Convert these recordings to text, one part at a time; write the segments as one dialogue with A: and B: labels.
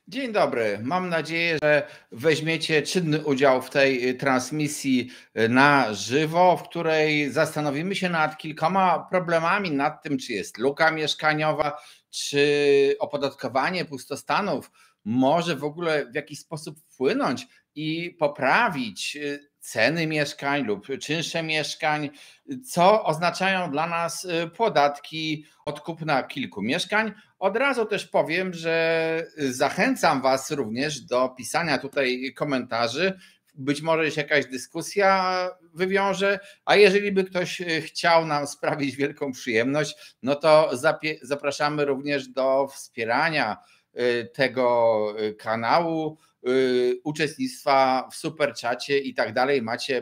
A: Dzień dobry. Mam nadzieję, że weźmiecie czynny udział w tej transmisji na żywo, w której zastanowimy się nad kilkoma problemami, nad tym, czy jest luka mieszkaniowa, czy opodatkowanie pustostanów może w ogóle w jakiś sposób wpłynąć i poprawić ceny mieszkań lub czynsze mieszkań, co oznaczają dla nas podatki od kupna kilku mieszkań. Od razu też powiem, że zachęcam Was również do pisania tutaj komentarzy. Być może się jakaś dyskusja wywiąże, a jeżeli by ktoś chciał nam sprawić wielką przyjemność, no to zapraszamy również do wspierania tego kanału, uczestnictwa w superczacie i tak dalej. Macie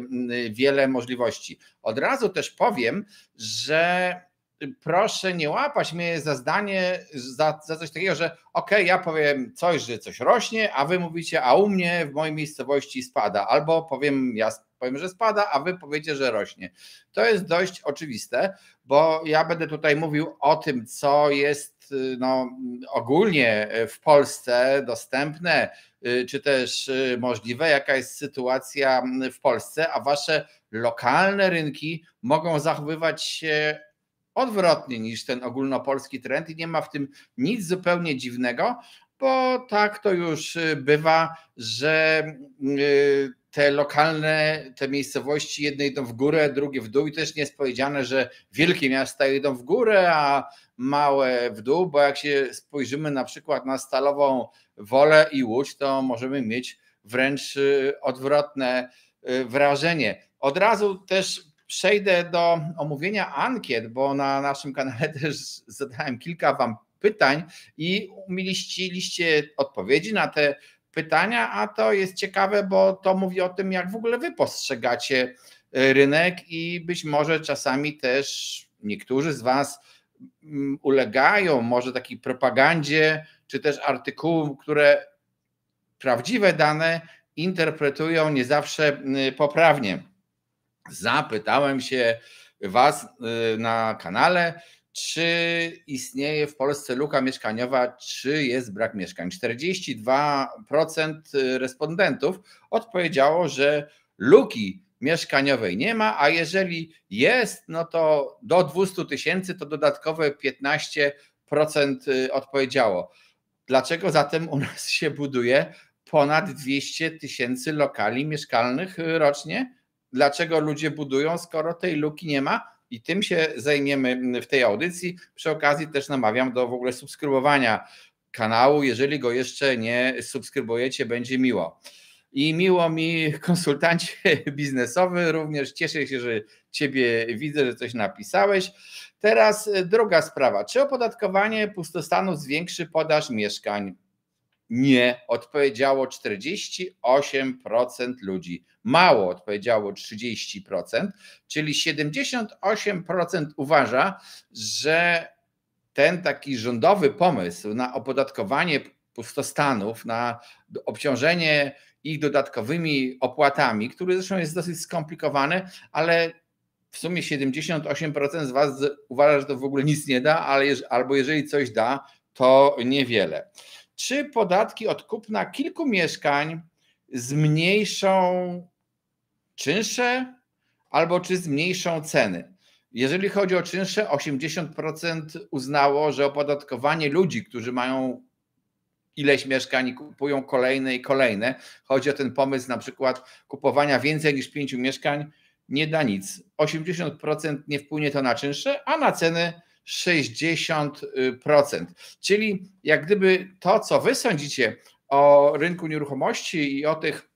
A: wiele możliwości. Od razu też powiem, że proszę nie łapać mnie za zdanie, za coś takiego, że ja powiem coś, że coś rośnie, a wy mówicie, a u mnie w mojej miejscowości spada, albo ja powiem, że spada, a wy powiecie, że rośnie. To jest dość oczywiste, bo ja będę tutaj mówił o tym, co jest ogólnie w Polsce dostępne, czy też możliwe, jaka jest sytuacja w Polsce, a wasze lokalne rynki mogą zachowywać się odwrotnie niż ten ogólnopolski trend i nie ma w tym nic zupełnie dziwnego, bo tak to już bywa, że te lokalne, te miejscowości jedne idą w górę, drugie w dół i też nie jest powiedziane, że wielkie miasta idą w górę, a małe w dół, bo jak się spojrzymy na przykład na Stalową Wolę i Łódź, to możemy mieć wręcz odwrotne wrażenie. Od razu też przejdę do omówienia ankiet, bo na naszym kanale też zadałem kilka wam pytań i umieściliście odpowiedzi na te pytania, a to jest ciekawe, bo to mówi o tym, jak w ogóle wy postrzegacie rynek i być może czasami też niektórzy z was ulegają może takiej propagandzie, czy też artykułom, które prawdziwe dane interpretują nie zawsze poprawnie. Zapytałem się was na kanale, czy istnieje w Polsce luka mieszkaniowa, czy jest brak mieszkań. 42% respondentów odpowiedziało, że luki mieszkaniowej nie ma, a jeżeli jest, no to do 200 000 to dodatkowe 15% odpowiedziało. Dlaczego zatem u nas się buduje ponad 200 000 lokali mieszkalnych rocznie? Dlaczego ludzie budują, skoro tej luki nie ma? I tym się zajmiemy w tej audycji. Przy okazji też namawiam do w ogóle subskrybowania kanału. Jeżeli go jeszcze nie subskrybujecie, będzie miło. I miło mi, konsultancie biznesowy, również cieszę się, że ciebie widzę, że coś napisałeś. Teraz druga sprawa. Czy opodatkowanie pustostanu zwiększy podaż mieszkań? Nie, odpowiedziało 48% ludzi. Mało odpowiedziało 30%, czyli 78% uważa, że ten taki rządowy pomysł na opodatkowanie pustostanów, na obciążenie ich dodatkowymi opłatami, który zresztą jest dosyć skomplikowany, ale w sumie 78% z was uważa, że to w ogóle nic nie da, albo jeżeli coś da, to niewiele. Czy podatki od kupna kilku mieszkań zmniejszą czynsze albo czy zmniejszą ceny? Jeżeli chodzi o czynsze, 80% uznało, że opodatkowanie ludzi, którzy mają ileś mieszkań i kupują kolejne i kolejne, chodzi o ten pomysł na przykład kupowania więcej niż 5 mieszkań, nie da nic. 80% nie wpłynie to na czynsze, a na ceny 60%. Czyli jak gdyby to, co wy sądzicie o rynku nieruchomości i o tych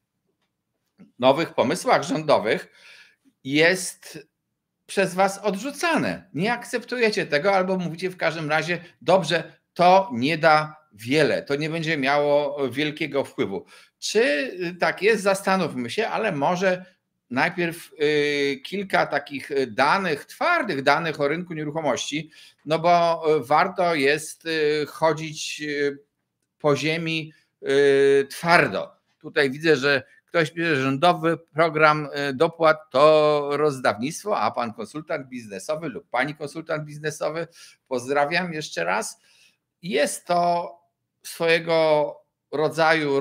A: nowych pomysłach rządowych, jest przez was odrzucane. Nie akceptujecie tego albo mówicie w każdym razie, dobrze, to nie da wiele, to nie będzie miało wielkiego wpływu. Czy tak jest? Zastanówmy się, ale może najpierw kilka takich danych, twardych danych o rynku nieruchomości, no bo warto jest chodzić po ziemi twardo. Tutaj widzę, że ktoś pisze, że rządowy program dopłat to rozdawnictwo, a pan konsultant biznesowy lub pani konsultant biznesowy, pozdrawiam jeszcze raz. Jest to swojego rodzaju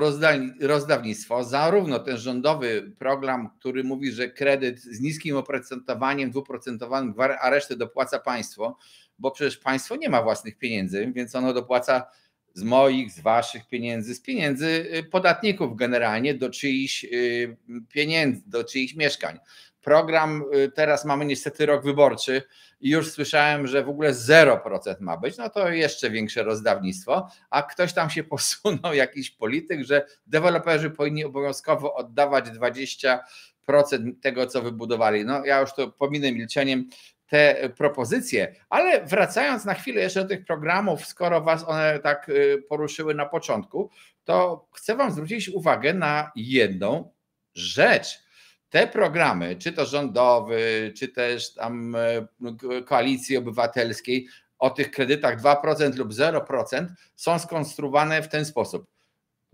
A: rozdawnictwo, zarówno ten rządowy program, który mówi, że kredyt z niskim oprocentowaniem, 2%, a resztę dopłaca państwo, bo przecież państwo nie ma własnych pieniędzy, więc ono dopłaca z moich, z waszych pieniędzy, z pieniędzy podatników generalnie do czyichś pieniędzy, do czyichś mieszkań. Program, teraz mamy niestety rok wyborczy i już słyszałem, że w ogóle 0% ma być, no to jeszcze większe rozdawnictwo, a ktoś tam się posunął, jakiś polityk, że deweloperzy powinni obowiązkowo oddawać 20% tego, co wybudowali. No ja już to pominę milczeniem te propozycje, ale wracając na chwilę jeszcze do tych programów, skoro was one tak poruszyły na początku, to chcę wam zwrócić uwagę na jedną rzecz. Te programy, czy to rządowy, czy też tam Koalicji Obywatelskiej, o tych kredytach 2% lub 0% są skonstruowane w ten sposób.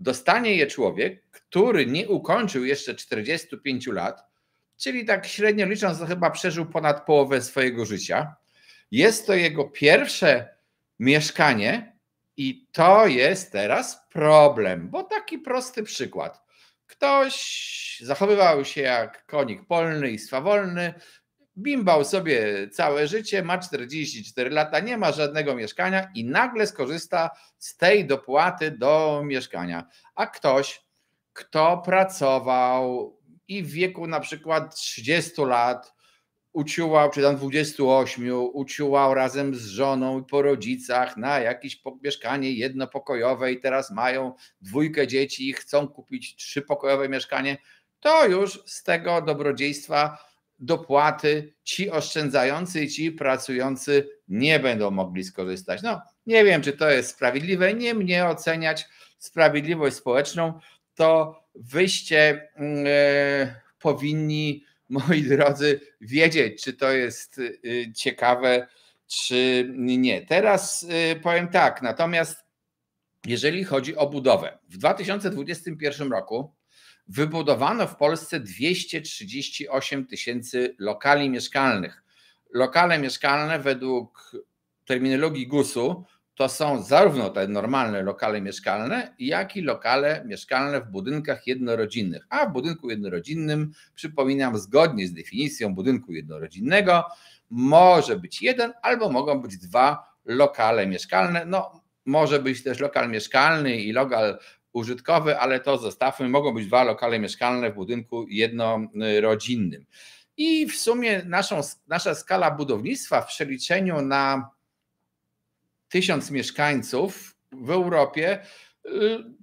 A: Dostanie je człowiek, który nie ukończył jeszcze 45 lat, czyli tak średnio licząc, to chyba przeżył ponad połowę swojego życia. Jest to jego pierwsze mieszkanie i to jest teraz problem, bo taki prosty przykład. Ktoś zachowywał się jak konik polny i swawolny, bimbał sobie całe życie, ma 44 lata, nie ma żadnego mieszkania i nagle skorzysta z tej dopłaty do mieszkania. A ktoś, kto pracował i w wieku na przykład 30 lat uciułał, czy tam 28, uciułał razem z żoną i po rodzicach na jakieś mieszkanie jednopokojowe i teraz mają 2 dzieci i chcą kupić 3-pokojowe mieszkanie, to już z tego dobrodziejstwa dopłaty ci oszczędzający i ci pracujący nie będą mogli skorzystać. No, nie wiem, czy to jest sprawiedliwe, nie mnie oceniać sprawiedliwość społeczną, to wyście powinni, moi drodzy, wiedzieć, czy to jest ciekawe, czy nie. Teraz powiem tak, natomiast jeżeli chodzi o budowę, w 2021 roku wybudowano w Polsce 238 000 lokali mieszkalnych. Lokale mieszkalne według terminologii GUS-u to są zarówno te normalne lokale mieszkalne, jak i lokale mieszkalne w budynkach jednorodzinnych. A w budynku jednorodzinnym, przypominam, zgodnie z definicją budynku jednorodzinnego, może być 1 albo mogą być 2 lokale mieszkalne. No, może być też lokal mieszkalny i lokal użytkowy, ale to zostawmy. Mogą być 2 lokale mieszkalne w budynku jednorodzinnym. I w sumie nasza skala budownictwa w przeliczeniu na 1000 mieszkańców w Europie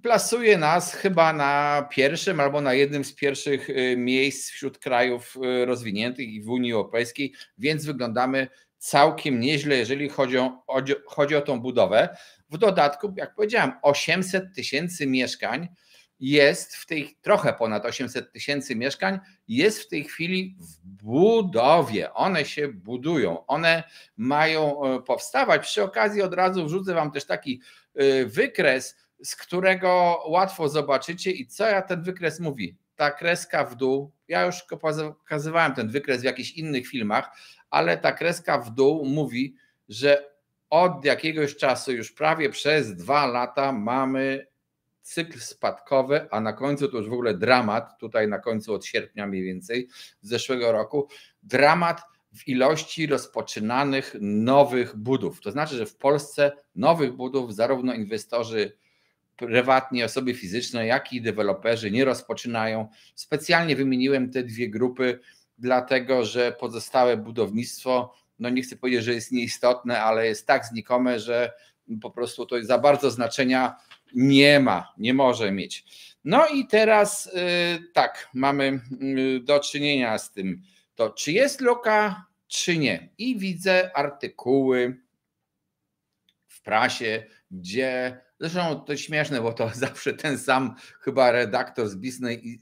A: plasuje nas chyba na pierwszym albo na jednym z pierwszych miejsc wśród krajów rozwiniętych i w Unii Europejskiej, więc wyglądamy całkiem nieźle, jeżeli chodzi o tą budowę. W dodatku, jak powiedziałem, 800 000 mieszkań jest w tej, trochę ponad 800 000 mieszkań jest w tej chwili w budowie. One się budują, one mają powstawać. Przy okazji od razu wrzucę wam też taki wykres, z którego łatwo zobaczycie i co ten wykres mówi. Ta kreska w dół, ja już pokazywałem ten wykres w jakichś innych filmach, ale ta kreska w dół mówi, że od jakiegoś czasu, już prawie przez 2 lata mamy cykl spadkowy, a na końcu to już w ogóle dramat, tutaj na końcu od sierpnia mniej więcej zeszłego roku, dramat w ilości rozpoczynanych nowych budów. To znaczy, że w Polsce nowych budów zarówno inwestorzy prywatni, osoby fizyczne, jak i deweloperzy nie rozpoczynają. Specjalnie wymieniłem te 2 grupy, dlatego że pozostałe budownictwo, no nie chcę powiedzieć, że jest nieistotne, ale jest tak znikome, że po prostu to za bardzo znaczenia nie ma, nie może mieć. No i teraz tak, mamy do czynienia z tym, to czy jest luka, czy nie. I widzę artykuły w prasie, gdzie, zresztą to śmieszne, bo to zawsze ten sam chyba redaktor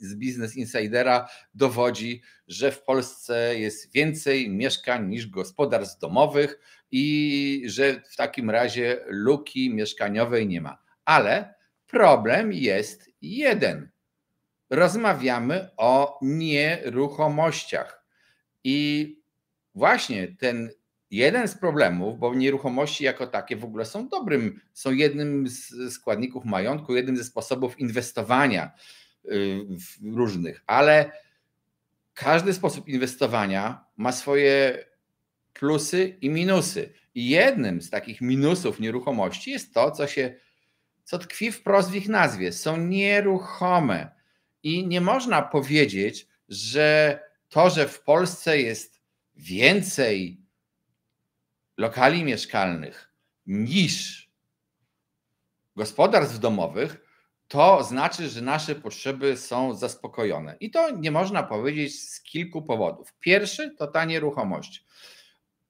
A: z Business Insidera dowodzi, że w Polsce jest więcej mieszkań niż gospodarstw domowych i że w takim razie luki mieszkaniowej nie ma. Ale problem jest jeden. Rozmawiamy o nieruchomościach. I właśnie ten jeden z problemów, bo nieruchomości jako takie w ogóle są jednym z składników majątku, jednym ze sposobów inwestowania różnych, ale każdy sposób inwestowania ma swoje plusy i minusy. I jednym z takich minusów nieruchomości jest to, co tkwi wprost w ich nazwie. Są nieruchome. I nie można powiedzieć, że to, że w Polsce jest więcej lokali mieszkalnych niż gospodarstw domowych, to znaczy, że nasze potrzeby są zaspokojone. I to nie można powiedzieć z kilku powodów. Pierwszy to ta nieruchomość.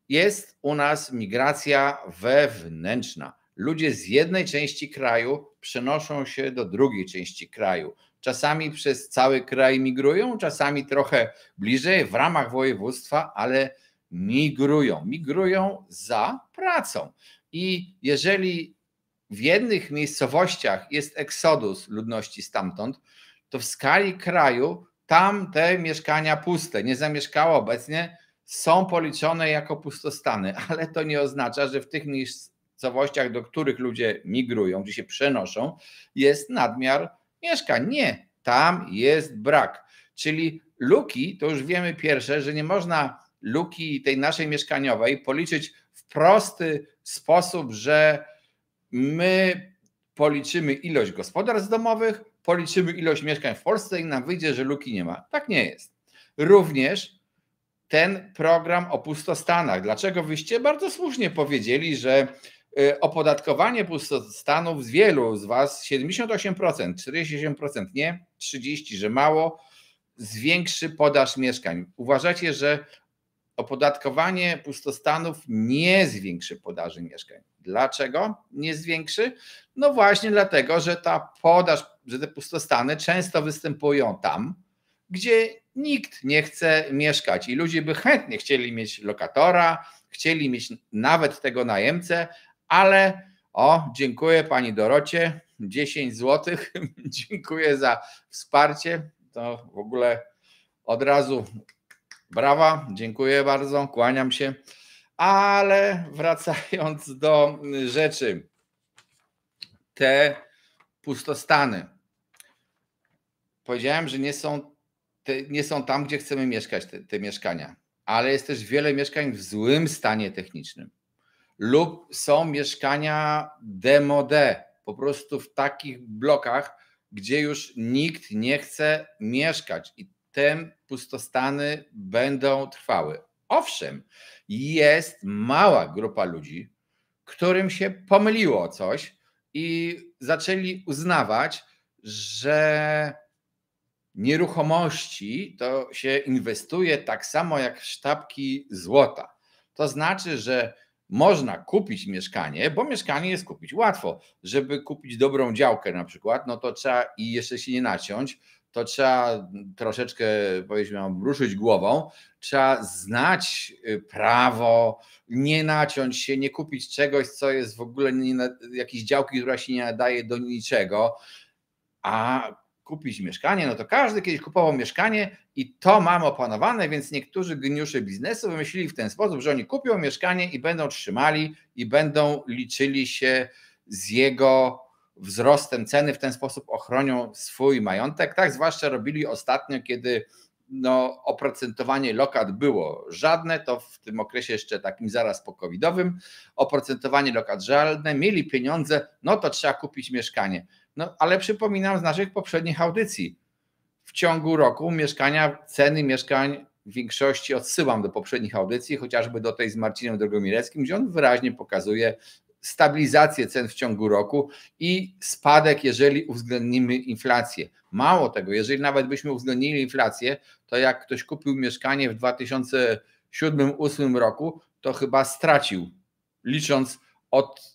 A: Jest u nas migracja wewnętrzna. Ludzie z jednej części kraju przenoszą się do drugiej części kraju. Czasami przez cały kraj migrują, czasami trochę bliżej w ramach województwa, ale migrują. Migrują za pracą. I jeżeli w jednych miejscowościach jest eksodus ludności stamtąd, to w skali kraju tam te mieszkania puste, niezamieszkałe obecnie są policzone jako pustostany, ale to nie oznacza, że w tych miejscowościach, do których ludzie migrują, gdzie się przenoszą, jest nadmiar mieszkań. Nie, tam jest brak. Czyli luki, to już wiemy pierwsze, że nie można luki tej naszej mieszkaniowej policzyć w prosty sposób, że my policzymy ilość gospodarstw domowych, policzymy ilość mieszkań w Polsce i nam wyjdzie, że luki nie ma. Tak nie jest. Również ten program o pustostanach. Dlaczego wyście bardzo słusznie powiedzieli, że opodatkowanie pustostanów z wielu z was 78%, 48% nie, 30%, że mało, zwiększy podaż mieszkań. Uważacie, że opodatkowanie pustostanów nie zwiększy podaży mieszkań. Dlaczego nie zwiększy? No właśnie dlatego, że ta podaż, że te pustostany często występują tam, gdzie nikt nie chce mieszkać i ludzie by chętnie chcieli mieć lokatora, chcieli mieć nawet tego najemcę, ale dziękuję pani Dorocie, 10 zł, dziękuję za wsparcie, to w ogóle od razu brawa, dziękuję bardzo, kłaniam się, ale wracając do rzeczy, te pustostany, powiedziałem, że nie są tam, gdzie chcemy mieszkać, te mieszkania, ale jest też wiele mieszkań w złym stanie technicznym lub są mieszkania demode, po prostu w takich blokach, gdzie już nikt nie chce mieszkać i te pustostany będą trwały. Owszem, jest mała grupa ludzi, którym się pomyliło coś i zaczęli uznawać, że nieruchomości to się inwestuje tak samo jak w sztabki złota. To znaczy, że można kupić mieszkanie, bo mieszkanie jest kupić łatwo. Żeby kupić dobrą działkę na przykład, no to trzeba i jeszcze się nie naciąć, to trzeba troszeczkę, powiedzmy, ruszyć głową, trzeba znać prawo, nie naciąć się, nie kupić czegoś, co jest w ogóle jakiejś działki, która się nie nadaje do niczego, a kupić mieszkanie, no to każdy kiedyś kupował mieszkanie i to mamy opanowane, więc niektórzy geniusze biznesu wymyślili w ten sposób, że oni kupią mieszkanie i będą trzymali i będą liczyli się z jego wzrostem ceny, w ten sposób ochronią swój majątek. Tak zwłaszcza robili ostatnio, kiedy oprocentowanie lokat było żadne, to w tym okresie jeszcze takim zaraz po-covidowym, oprocentowanie lokat żadne, mieli pieniądze, no to trzeba kupić mieszkanie. No ale przypominam z naszych poprzednich audycji, w ciągu roku ceny mieszkań w większości odsyłam do poprzednich audycji, chociażby do tej z Marcinem Drogomileckim, gdzie on wyraźnie pokazuje stabilizację cen w ciągu roku i spadek, jeżeli uwzględnimy inflację. Mało tego, jeżeli nawet byśmy uwzględnili inflację, to jak ktoś kupił mieszkanie w 2007-2008 roku, to chyba stracił, licząc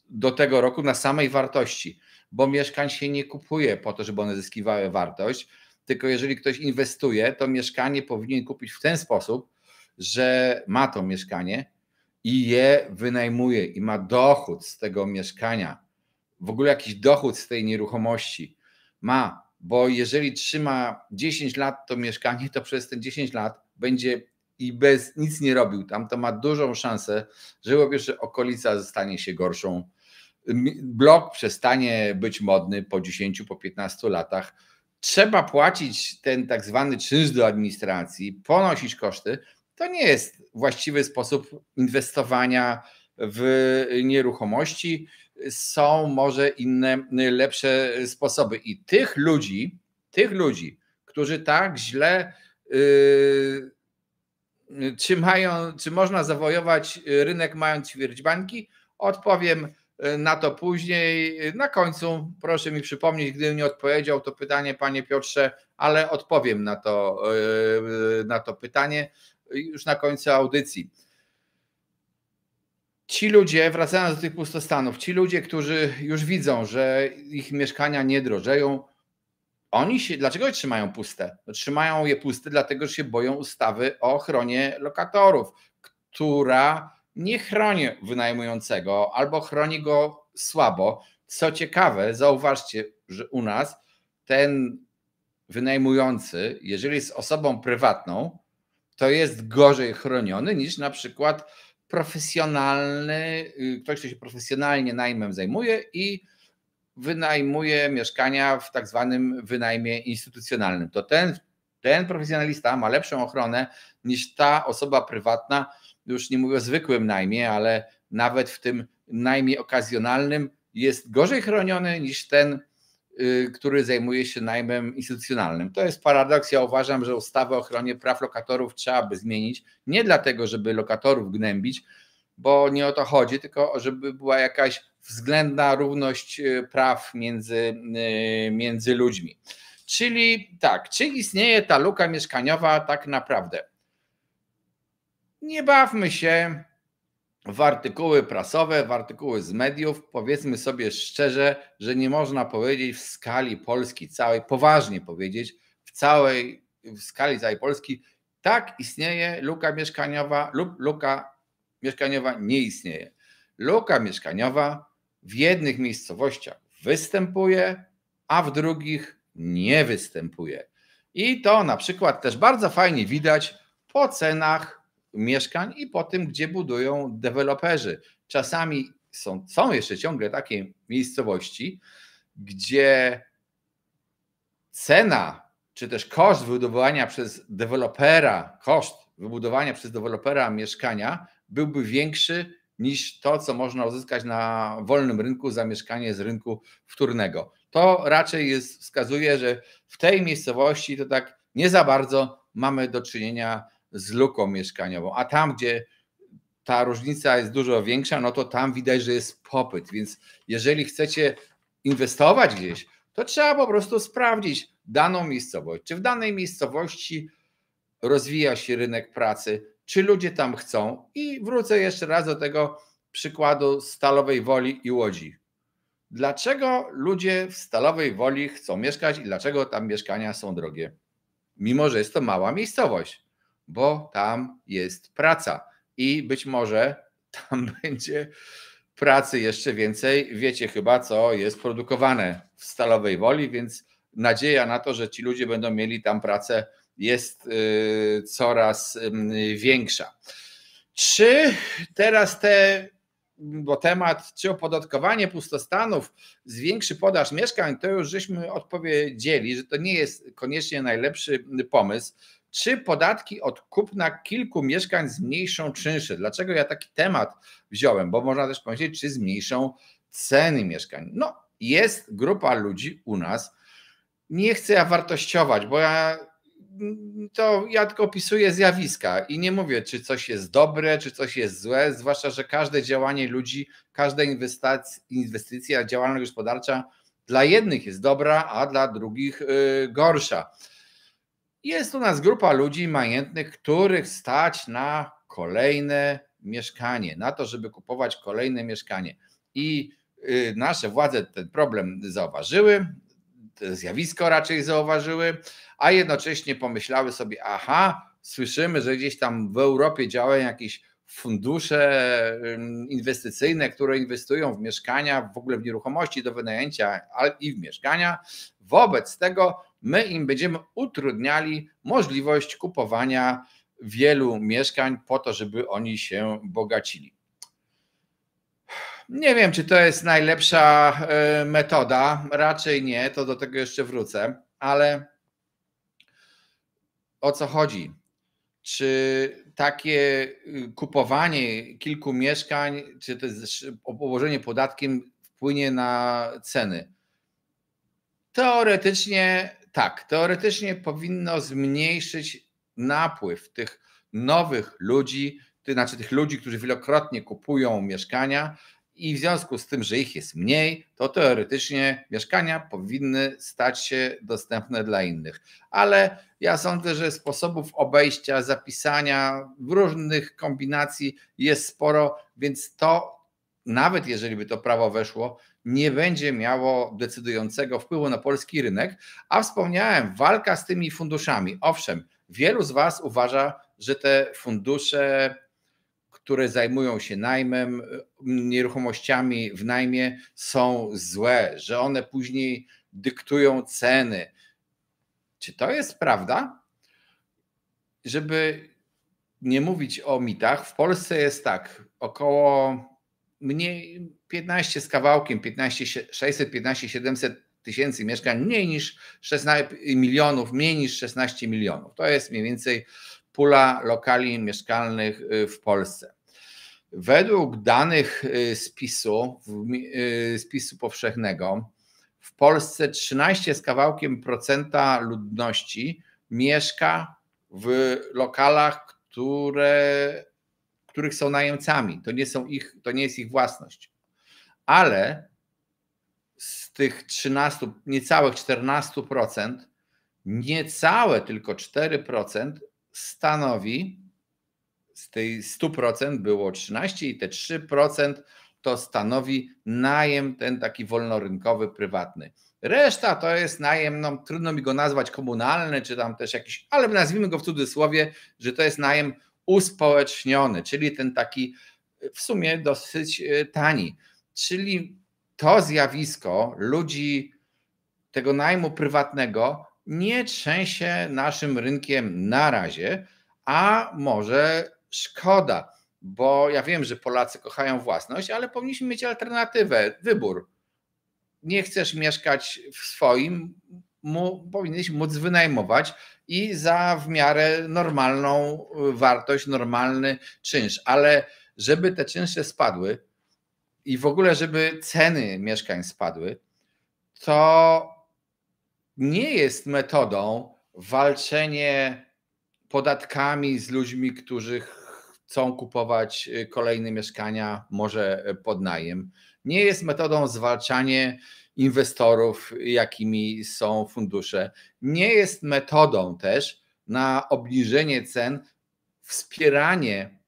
A: do tego roku na samej wartości, bo mieszkań się nie kupuje po to, żeby one zyskiwały wartość, tylko jeżeli ktoś inwestuje, to mieszkanie powinien kupić w ten sposób, że ma to mieszkanie i je wynajmuje i ma dochód z tego mieszkania, w ogóle jakiś dochód z tej nieruchomości ma, bo jeżeli trzyma 10 lat to mieszkanie, to przez te 10 lat będzie i bez nic nie robił tam, to ma dużą szansę, że po pierwsze okolica stanie się gorszą, blok przestanie być modny po 10, po 15 latach. Trzeba płacić ten tak zwany czynsz do administracji, ponosić koszty. To nie jest właściwy sposób inwestowania w nieruchomości. Są może inne, lepsze sposoby. I tych ludzi, którzy tak źle czy można zawojować rynek mając ćwierćbańki? Odpowiem na to później. Na końcu proszę mi przypomnieć, gdybym nie odpowiedział to pytanie, panie Piotrze, ale odpowiem na to pytanie już na końcu audycji. Ci ludzie, wracając do tych pustostanów, ci ludzie, którzy już widzą, że ich mieszkania nie drożeją, dlaczego je trzymają puste? Trzymają je puste, dlatego że się boją ustawy o ochronie lokatorów, która nie chroni wynajmującego albo chroni go słabo. Co ciekawe, zauważcie, że u nas ten wynajmujący, jeżeli jest osobą prywatną, to jest gorzej chroniony niż na przykład profesjonalny, ktoś, kto się profesjonalnie najmem zajmuje i wynajmuje mieszkania w tak zwanym wynajmie instytucjonalnym. To ten profesjonalista ma lepszą ochronę niż ta osoba prywatna, już nie mówię o zwykłym najmie, ale nawet w tym najmie okazjonalnym jest gorzej chroniony niż ten, który zajmuje się najmem instytucjonalnym. To jest paradoks. Ja uważam, że ustawę o ochronie praw lokatorów trzeba by zmienić, nie dlatego, żeby lokatorów gnębić, bo nie o to chodzi, tylko żeby była jakaś względna równość praw między ludźmi. Czyli tak, czy istnieje ta luka mieszkaniowa tak naprawdę? Nie bawmy się w artykuły prasowe, w artykuły z mediów. Powiedzmy sobie szczerze, że nie można powiedzieć w skali Polski całej, poważnie powiedzieć, w skali całej Polski, tak istnieje luka mieszkaniowa lub luka mieszkaniowa nie istnieje. Luka mieszkaniowa w jednych miejscowościach występuje, a w drugich nie występuje. I to na przykład też bardzo fajnie widać po cenach mieszkań i po tym, gdzie budują deweloperzy. Czasami są jeszcze ciągle takie miejscowości, gdzie cena czy też koszt wybudowania przez dewelopera mieszkania byłby większy niż to, co można uzyskać na wolnym rynku za mieszkanie z rynku wtórnego. To raczej wskazuje, że w tej miejscowości to tak nie za bardzo mamy do czynienia z luką mieszkaniową, a tam, gdzie ta różnica jest dużo większa, no to tam widać, że jest popyt, więc jeżeli chcecie inwestować gdzieś, to trzeba po prostu sprawdzić daną miejscowość, czy w danej miejscowości rozwija się rynek pracy, czy ludzie tam chcą. I wrócę jeszcze raz do tego przykładu Stalowej Woli i Łodzi. Dlaczego ludzie w Stalowej Woli chcą mieszkać i dlaczego tam mieszkania są drogie? Mimo że jest to mała miejscowość, bo tam jest praca i być może tam będzie pracy jeszcze więcej. Wiecie chyba, co jest produkowane w Stalowej Woli, więc nadzieja na to, że ci ludzie będą mieli tam pracę, jest coraz większa. Czy teraz czy opodatkowanie pustostanów zwiększy podaż mieszkań, to już żeśmy odpowiedzieli, że to nie jest koniecznie najlepszy pomysł. Czy podatki od kupna kilku mieszkań zmniejszą czynsze? Dlaczego ja taki temat wziąłem? Bo można też powiedzieć, czy zmniejszą ceny mieszkań. No, jest grupa ludzi u nas, nie chcę ja wartościować, bo ja tylko opisuję zjawiska i nie mówię, czy coś jest dobre, czy coś jest złe, zwłaszcza, że każde działanie ludzi, każda inwestycja, działalność gospodarcza dla jednych jest dobra, a dla drugich gorsza. Jest u nas grupa ludzi majętnych, których stać na kolejne mieszkanie, na to, żeby kupować kolejne mieszkanie. I nasze władze ten problem zauważyły, to zjawisko raczej zauważyły, a jednocześnie pomyślały sobie, słyszymy, że gdzieś tam w Europie działają jakieś fundusze inwestycyjne, które inwestują w mieszkania, w ogóle w nieruchomości do wynajęcia i w mieszkania. Wobec tego my im będziemy utrudniali możliwość kupowania wielu mieszkań po to, żeby oni się bogacili. Nie wiem, czy to jest najlepsza metoda, raczej nie, to do tego jeszcze wrócę, ale o co chodzi? Czy takie kupowanie kilku mieszkań, czy to obłożenie podatkiem wpłynie na ceny? Teoretycznie tak, teoretycznie powinno zmniejszyć napływ tych nowych ludzi, to znaczy tych ludzi, którzy wielokrotnie kupują mieszkania i w związku z tym, że ich jest mniej, to teoretycznie mieszkania powinny stać się dostępne dla innych. Ale ja sądzę, że sposobów obejścia, zapisania w różnych kombinacji jest sporo, więc to nawet jeżeli by to prawo weszło, nie będzie miało decydującego wpływu na polski rynek, a wspomniałem, walka z tymi funduszami. Owszem, wielu z Was uważa, że te fundusze, które zajmują się najmem, nieruchomościami w najmie, są złe, że one później dyktują ceny. Czy to jest prawda? Żeby nie mówić o mitach, w Polsce jest tak, około mniej 15 z kawałkiem, 600, 15, 700 tysięcy mieszkań, mniej niż 16 milionów, mniej niż 16 milionów. To jest mniej więcej pula lokali mieszkalnych w Polsce. Według danych spisu powszechnego w Polsce 13 z kawałkiem procenta ludności mieszka w lokalach, których są najemcami. To nie jest ich własność. Ale z tych 13, niecałych 14%, niecałe tylko 4% stanowi, z tej 100% było 13 i te 3% to stanowi najem ten taki wolnorynkowy, prywatny. Reszta to jest najem, no, trudno mi go nazwać komunalny, czy tam też jakiś, ale nazwijmy go w cudzysłowie, że to jest najem uspołeczniony, czyli ten taki w sumie dosyć tani. Czyli to zjawisko ludzi tego najmu prywatnego nie trzęsie naszym rynkiem na razie, a może szkoda, bo ja wiem, że Polacy kochają własność, ale powinniśmy mieć alternatywę, wybór. Nie chcesz mieszkać w swoim, powinieneś móc wynajmować i za w miarę normalną wartość, normalny czynsz, ale żeby te czynsze spadły i w ogóle żeby ceny mieszkań spadły, to nie jest metodą walczenie podatkami z ludźmi, którzy chcą kupować kolejne mieszkania, może pod najem. Nie jest metodą zwalczanie inwestorów, jakimi są fundusze. Nie jest metodą też na obniżenie cen wspieranie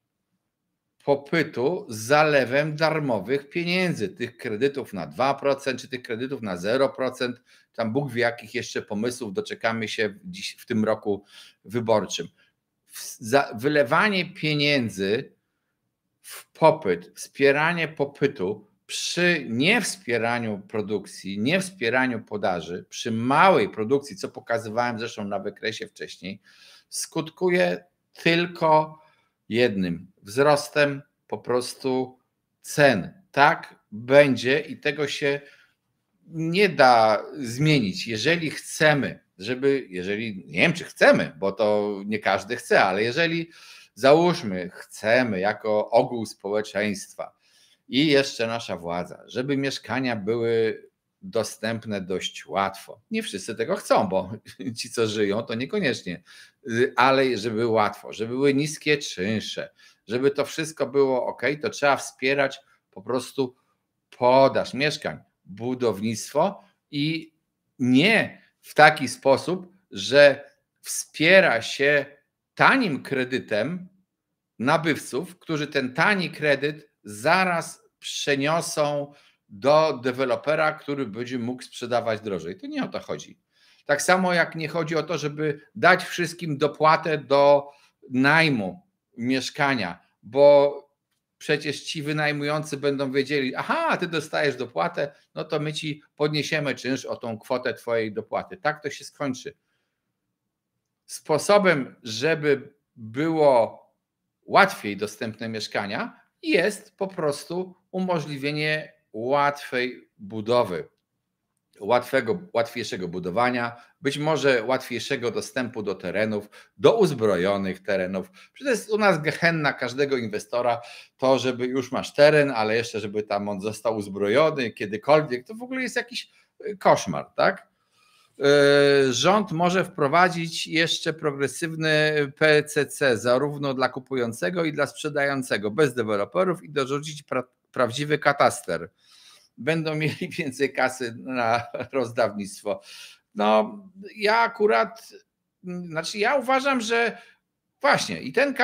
A: popytu z zalewem darmowych pieniędzy, tych kredytów na 2%, czy tych kredytów na 0%, tam Bóg wie jakich jeszcze pomysłów doczekamy się dziś w tym roku wyborczym. Wylewanie pieniędzy w popyt, wspieranie popytu przy niewspieraniu produkcji, niewspieraniu podaży, przy małej produkcji, co pokazywałem zresztą na wykresie wcześniej, skutkuje tylko jednym: wzrostem po prostu cen. Tak będzie i tego się nie da zmienić. Jeżeli chcemy, nie wiem czy chcemy, bo to nie każdy chce, ale jeżeli załóżmy, chcemy jako ogół społeczeństwa i jeszcze nasza władza, żeby mieszkania były dostępne dość łatwo. Nie wszyscy tego chcą, bo ci, co żyją, to niekoniecznie, ale żeby łatwo, żeby były niskie czynsze, żeby to wszystko było ok, to trzeba wspierać po prostu podaż mieszkań, budownictwo i nie w taki sposób, że wspiera się tanim kredytem nabywców, którzy ten tani kredyt zaraz przeniosą do dewelopera, który będzie mógł sprzedawać drożej. To nie o to chodzi. Tak samo jak nie chodzi o to, żeby dać wszystkim dopłatę do najmu mieszkania, bo przecież ci wynajmujący będą wiedzieli, aha, ty dostajesz dopłatę, no to my ci podniesiemy czynsz o tą kwotę twojej dopłaty. Tak to się skończy. Sposobem, żeby było łatwiej dostępne mieszkania, jest po prostu umożliwienie łatwej budowy, łatwiejszego budowania, być może łatwiejszego dostępu do terenów, do uzbrojonych terenów. Przecież to jest u nas gehenna każdego inwestora, to żeby już masz teren, ale jeszcze żeby tam on został uzbrojony kiedykolwiek, to w ogóle jest jakiś koszmar, tak? Rząd może wprowadzić jeszcze progresywny PCC zarówno dla kupującego i dla sprzedającego, bez deweloperów, i dorzucić prawdziwy kataster. Będą mieli więcej kasy na rozdawnictwo. No, ja uważam, że właśnie i ten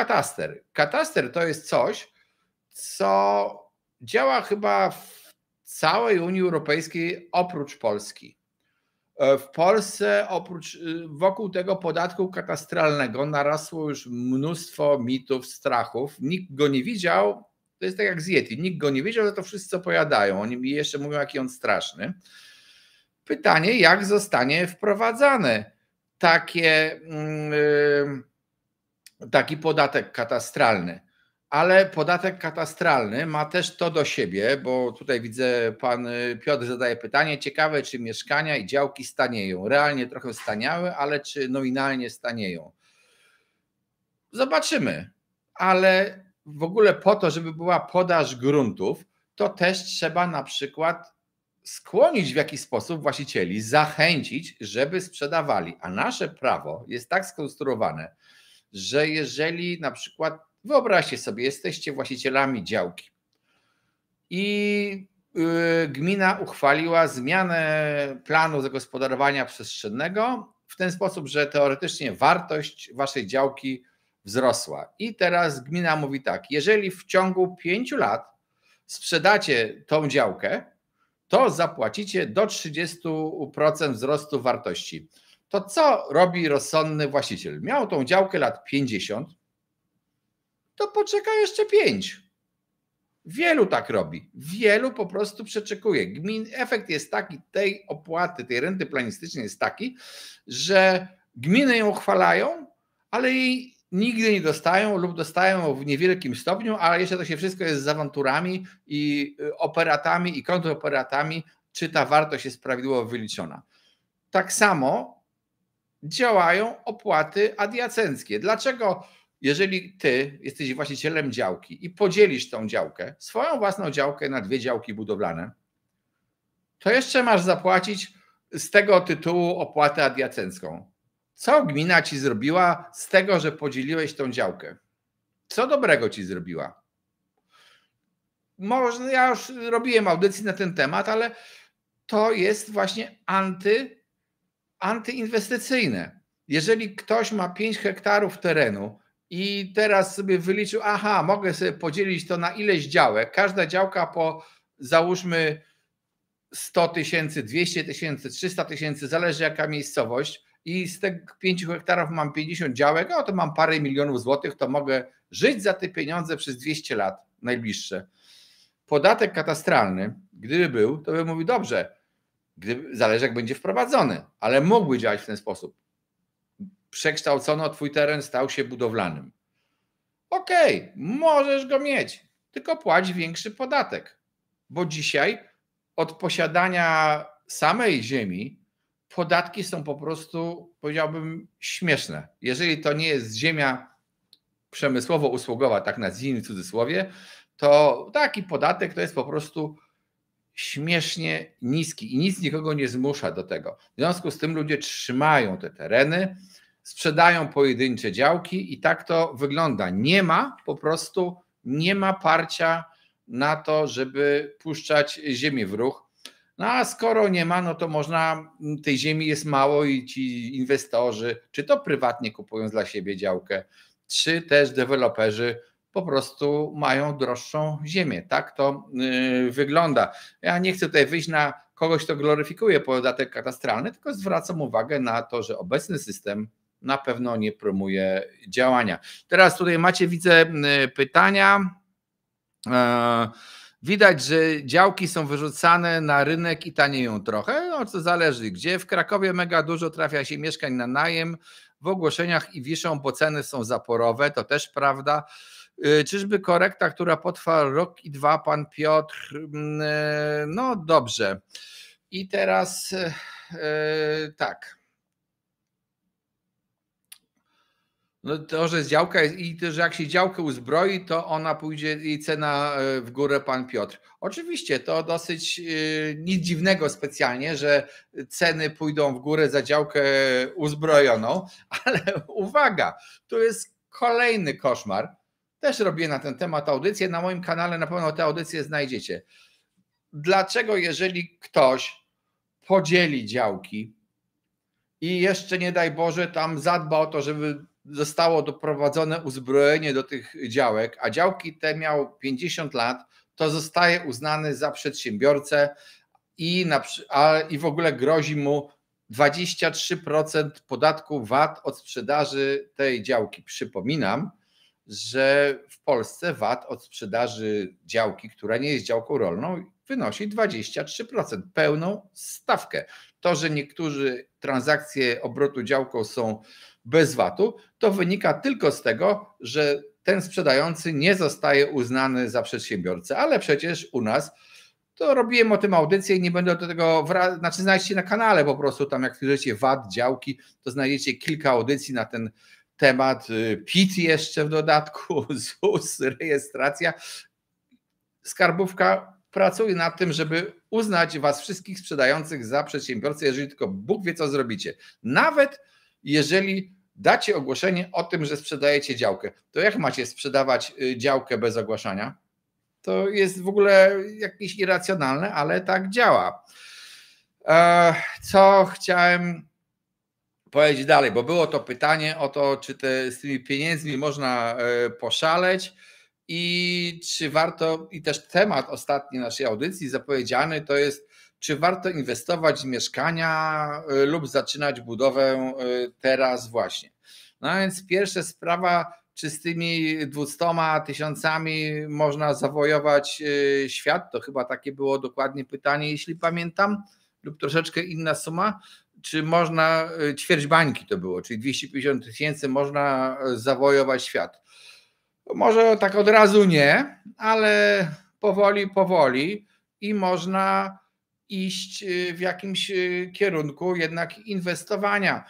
A: kataster to jest coś, co działa chyba w całej Unii Europejskiej oprócz Polski. W Polsce wokół tego podatku katastralnego narosło już mnóstwo mitów, strachów. Nikt go nie widział. To jest tak jak z Yeti. Nikt go nie wiedział, ale to wszyscy opowiadają. Oni mi jeszcze mówią, jaki on straszny. Pytanie, jak zostanie wprowadzany taki podatek katastralny. Ale podatek katastralny ma też to do siebie, bo tutaj widzę, pan Piotr zadaje pytanie, ciekawe, czy mieszkania i działki stanieją. Realnie trochę staniały, ale czy nominalnie stanieją? Zobaczymy, ale w ogóle po to, żeby była podaż gruntów, to też trzeba na przykład skłonić w jakiś sposób właścicieli, zachęcić, żeby sprzedawali. A nasze prawo jest tak skonstruowane, że jeżeli na przykład, wyobraźcie sobie, jesteście właścicielami działki i gmina uchwaliła zmianę planu zagospodarowania przestrzennego w ten sposób, że teoretycznie wartość waszej działki wzrosła. I teraz gmina mówi tak, jeżeli w ciągu 5 lat sprzedacie tą działkę, to zapłacicie do 30% wzrostu wartości. To co robi rozsądny właściciel? Miał tą działkę lat 50, to poczeka jeszcze 5. Wielu tak robi. Wielu po prostu przeczekuje. Efekt jest taki, tej opłaty, tej renty planistycznej jest taki, że gminy ją uchwalają, ale jej nigdy nie dostają lub dostają w niewielkim stopniu, ale jeszcze to się wszystko jest z awanturami i operatami i kontroperatami, czy ta wartość jest prawidłowo wyliczona. Tak samo działają opłaty adiacenckie. Dlaczego, jeżeli ty jesteś właścicielem działki i podzielisz tą działkę, swoją własną działkę na 2 działki budowlane, to jeszcze masz zapłacić z tego tytułu opłatę adiacencką. Co gmina ci zrobiła z tego, że podzieliłeś tą działkę? Co dobrego ci zrobiła? Może ja już robiłem audycję na ten temat, ale to jest właśnie antyinwestycyjne. Jeżeli ktoś ma 5 hektarów terenu i teraz sobie wyliczył, aha, mogę sobie podzielić to na ileś działek, każda działka po załóżmy 100 000, 200 000, 300 000, zależy jaka miejscowość, i z tych 5 hektarów mam 50 działek, no to mam parę milionów złotych, to mogę żyć za te pieniądze przez 200 lat najbliższe. Podatek katastralny, gdyby był, to bym mówił dobrze, zależy jak będzie wprowadzony, ale mógłby działać w ten sposób. Przekształcono twój teren, stał się budowlanym. Okej, możesz go mieć, tylko płać większy podatek, bo dzisiaj od posiadania samej ziemi podatki są po prostu, powiedziałbym, śmieszne. Jeżeli to nie jest ziemia przemysłowo-usługowa, tak nazwijmy w cudzysłowie, to taki podatek to jest po prostu śmiesznie niski i nic nikogo nie zmusza do tego. W związku z tym ludzie trzymają te tereny, sprzedają pojedyncze działki i tak to wygląda. Nie ma parcia na to, żeby puszczać ziemię w ruch. No a skoro nie ma, no to można, tej ziemi jest mało i ci inwestorzy, czy to prywatnie kupują dla siebie działkę, czy też deweloperzy po prostu mają droższą ziemię. Tak to wygląda. Ja nie chcę tutaj wyjść na kogoś, kto gloryfikuje podatek katastralny, tylko zwracam uwagę na to, że obecny system na pewno nie promuje działania. Teraz tutaj macie, widzę, pytania. Widać, że działki są wyrzucane na rynek i tanieją trochę, no to zależy gdzie. W Krakowie mega dużo trafia się mieszkań na najem, w ogłoszeniach i wiszą, bo ceny są zaporowe, to też prawda. Czyżby korekta, która potrwa rok i dwa, pan Piotr? No dobrze. I teraz tak. No to, że działka jest i to, że jak się działkę uzbroi, to ona pójdzie i cena w górę, pan Piotr. Oczywiście to dosyć nic dziwnego specjalnie, że ceny pójdą w górę za działkę uzbrojoną, ale uwaga, to jest kolejny koszmar. Też robię na ten temat audycję, na moim kanale na pewno te audycje znajdziecie. Dlaczego jeżeli ktoś podzieli działki i jeszcze nie daj Boże tam zadba o to, żeby zostało doprowadzone uzbrojenie do tych działek, a działki te miał 50 lat, to zostaje uznany za przedsiębiorcę i w ogóle grozi mu 23% podatku VAT od sprzedaży tej działki. Przypominam, że w Polsce VAT od sprzedaży działki, która nie jest działką rolną, wynosi 23%, pełną stawkę. To, że niektórzy transakcje obrotu działką są bez VAT-u, to wynika tylko z tego, że ten sprzedający nie zostaje uznany za przedsiębiorcę, ale przecież u nas to robiłem o tym audycję i nie będę do tego znaczy znajdziecie na kanale po prostu, tam jak wpiszecie VAT, działki, to znajdziecie kilka audycji na ten temat, PIT jeszcze w dodatku, ZUS, rejestracja. Skarbówka pracuje nad tym, żeby uznać was wszystkich sprzedających za przedsiębiorcę, jeżeli tylko Bóg wie, co zrobicie. Nawet jeżeli dacie ogłoszenie o tym, że sprzedajecie działkę, to jak macie sprzedawać działkę bez ogłaszania? To jest w ogóle jakieś irracjonalne, ale tak działa. Co chciałem powiedzieć dalej, bo było to pytanie o to, czy z tymi pieniędzmi można poszaleć i czy warto, i też temat ostatni naszej audycji zapowiedziany to jest, czy warto inwestować w mieszkania lub zaczynać budowę teraz właśnie. No więc pierwsza sprawa, czy z tymi 200 tysiącami można zawojować świat, to chyba takie było dokładnie pytanie, jeśli pamiętam, lub troszeczkę inna suma. Czy można, ćwierć bańki to było, czyli 250 tysięcy można zawojować świat. Może tak od razu nie, ale powoli i można iść w jakimś kierunku jednak inwestowania.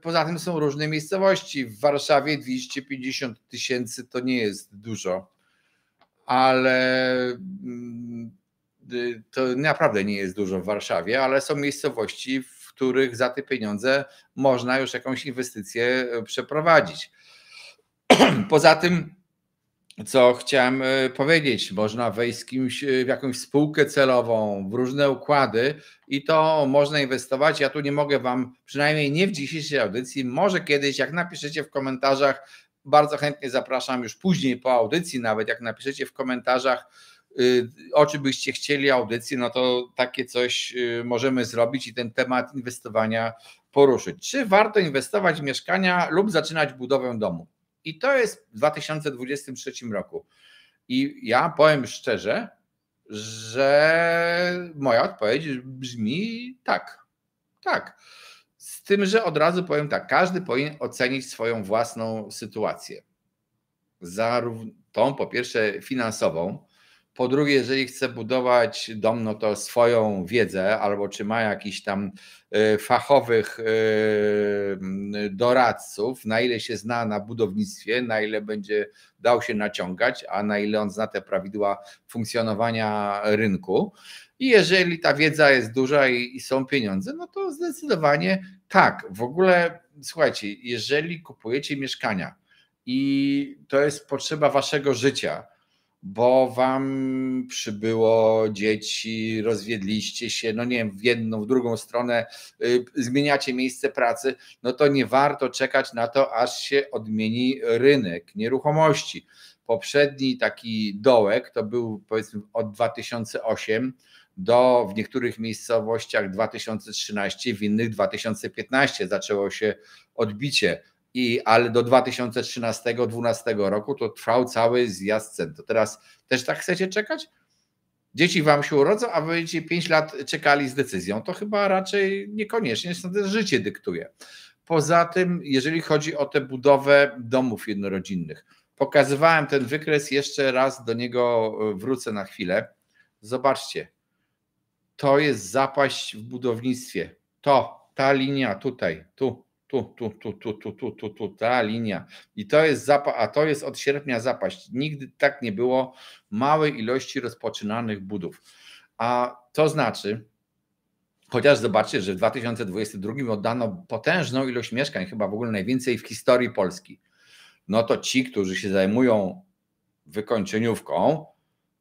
A: Poza tym są różne miejscowości. W Warszawie 250 tysięcy to nie jest dużo, ale to naprawdę nie jest dużo w Warszawie, ale są miejscowości, w których za te pieniądze można już jakąś inwestycję przeprowadzić. Poza tym, co chciałem powiedzieć, można wejść z kimś w jakąś spółkę celową, w różne układy i to można inwestować. Ja tu nie mogę wam, przynajmniej nie w dzisiejszej audycji, może kiedyś, jak napiszecie w komentarzach, bardzo chętnie zapraszam już później po audycji, nawet jak napiszecie w komentarzach, o czym byście chcieli audycji, no to takie coś możemy zrobić i ten temat inwestowania poruszyć. Czy warto inwestować w mieszkania lub zaczynać budowę domu? I to jest w 2023 roku. I ja powiem szczerze, że moja odpowiedź brzmi tak. Tak. Z tym, że od razu powiem tak, każdy powinien ocenić swoją własną sytuację. Zarówno tą po pierwsze finansową, po drugie, jeżeli chce budować dom, no to swoją wiedzę, albo czy ma jakichś tam fachowych doradców, na ile się zna na budownictwie, na ile będzie dał się naciągać, a na ile on zna te prawidła funkcjonowania rynku. I jeżeli ta wiedza jest duża i są pieniądze, no to zdecydowanie tak. W ogóle słuchajcie, jeżeli kupujecie mieszkania i to jest potrzeba waszego życia, bo wam przybyło dzieci, rozwiedliście się, no nie wiem, w jedną, w drugą stronę, zmieniacie miejsce pracy, no to nie warto czekać na to, aż się odmieni rynek nieruchomości. Poprzedni taki dołek to był powiedzmy od 2008 do w niektórych miejscowościach 2013, w innych 2015 zaczęło się odbicie. Ale do 2013-2012 roku to trwał cały zjazd cen. To teraz też tak chcecie czekać? Dzieci wam się urodzą, a wy będziecie 5 lat czekali z decyzją. To chyba raczej niekoniecznie, stąd życie dyktuje. Poza tym, jeżeli chodzi o tę budowę domów jednorodzinnych, pokazywałem ten wykres, jeszcze raz do niego wrócę na chwilę. Zobaczcie, to jest zapaść w budownictwie. Ta linia tutaj, tu, ta linia. I to jest zapaść, a to jest od sierpnia zapaść. Nigdy tak nie było małej ilości rozpoczynanych budów. A to znaczy, chociaż zobaczcie, że w 2022 oddano potężną ilość mieszkań, chyba w ogóle najwięcej w historii Polski. No to ci, którzy się zajmują wykończeniówką,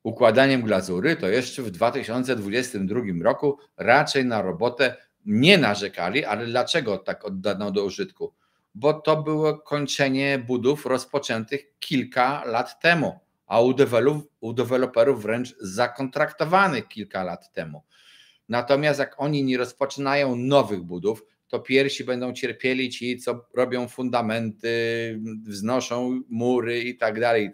A: układaniem glazury, to jeszcze w 2022 roku raczej na robotę nie narzekali, ale dlaczego tak oddano do użytku? Bo to było kończenie budów rozpoczętych kilka lat temu, a u deweloperów wręcz zakontraktowanych kilka lat temu. Natomiast jak oni nie rozpoczynają nowych budów, to pierwsi będą cierpieli ci, co robią fundamenty, wznoszą mury i tak dalej.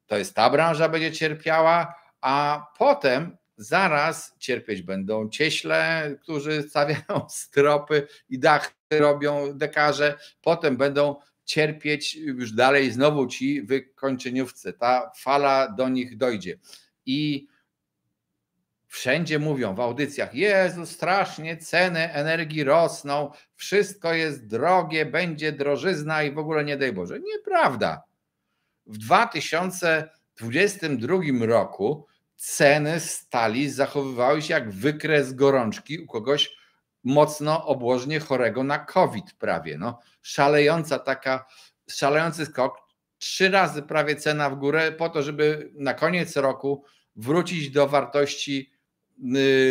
A: To jest ta branża będzie cierpiała, a potem zaraz cierpieć będą cieśle, którzy stawiają stropy i dachy robią dekarze, potem będą cierpieć już dalej znowu ci wykończeniówcy. Ta fala do nich dojdzie. I wszędzie mówią w audycjach: Jezu, strasznie ceny energii rosną, wszystko jest drogie, będzie drożyzna i w ogóle nie daj Boże. Nieprawda. W 2022 roku ceny stali zachowywały się jak wykres gorączki u kogoś mocno obłożnie chorego na COVID prawie. No, szalejący skok, 3 razy prawie cena w górę po to, żeby na koniec roku wrócić do wartości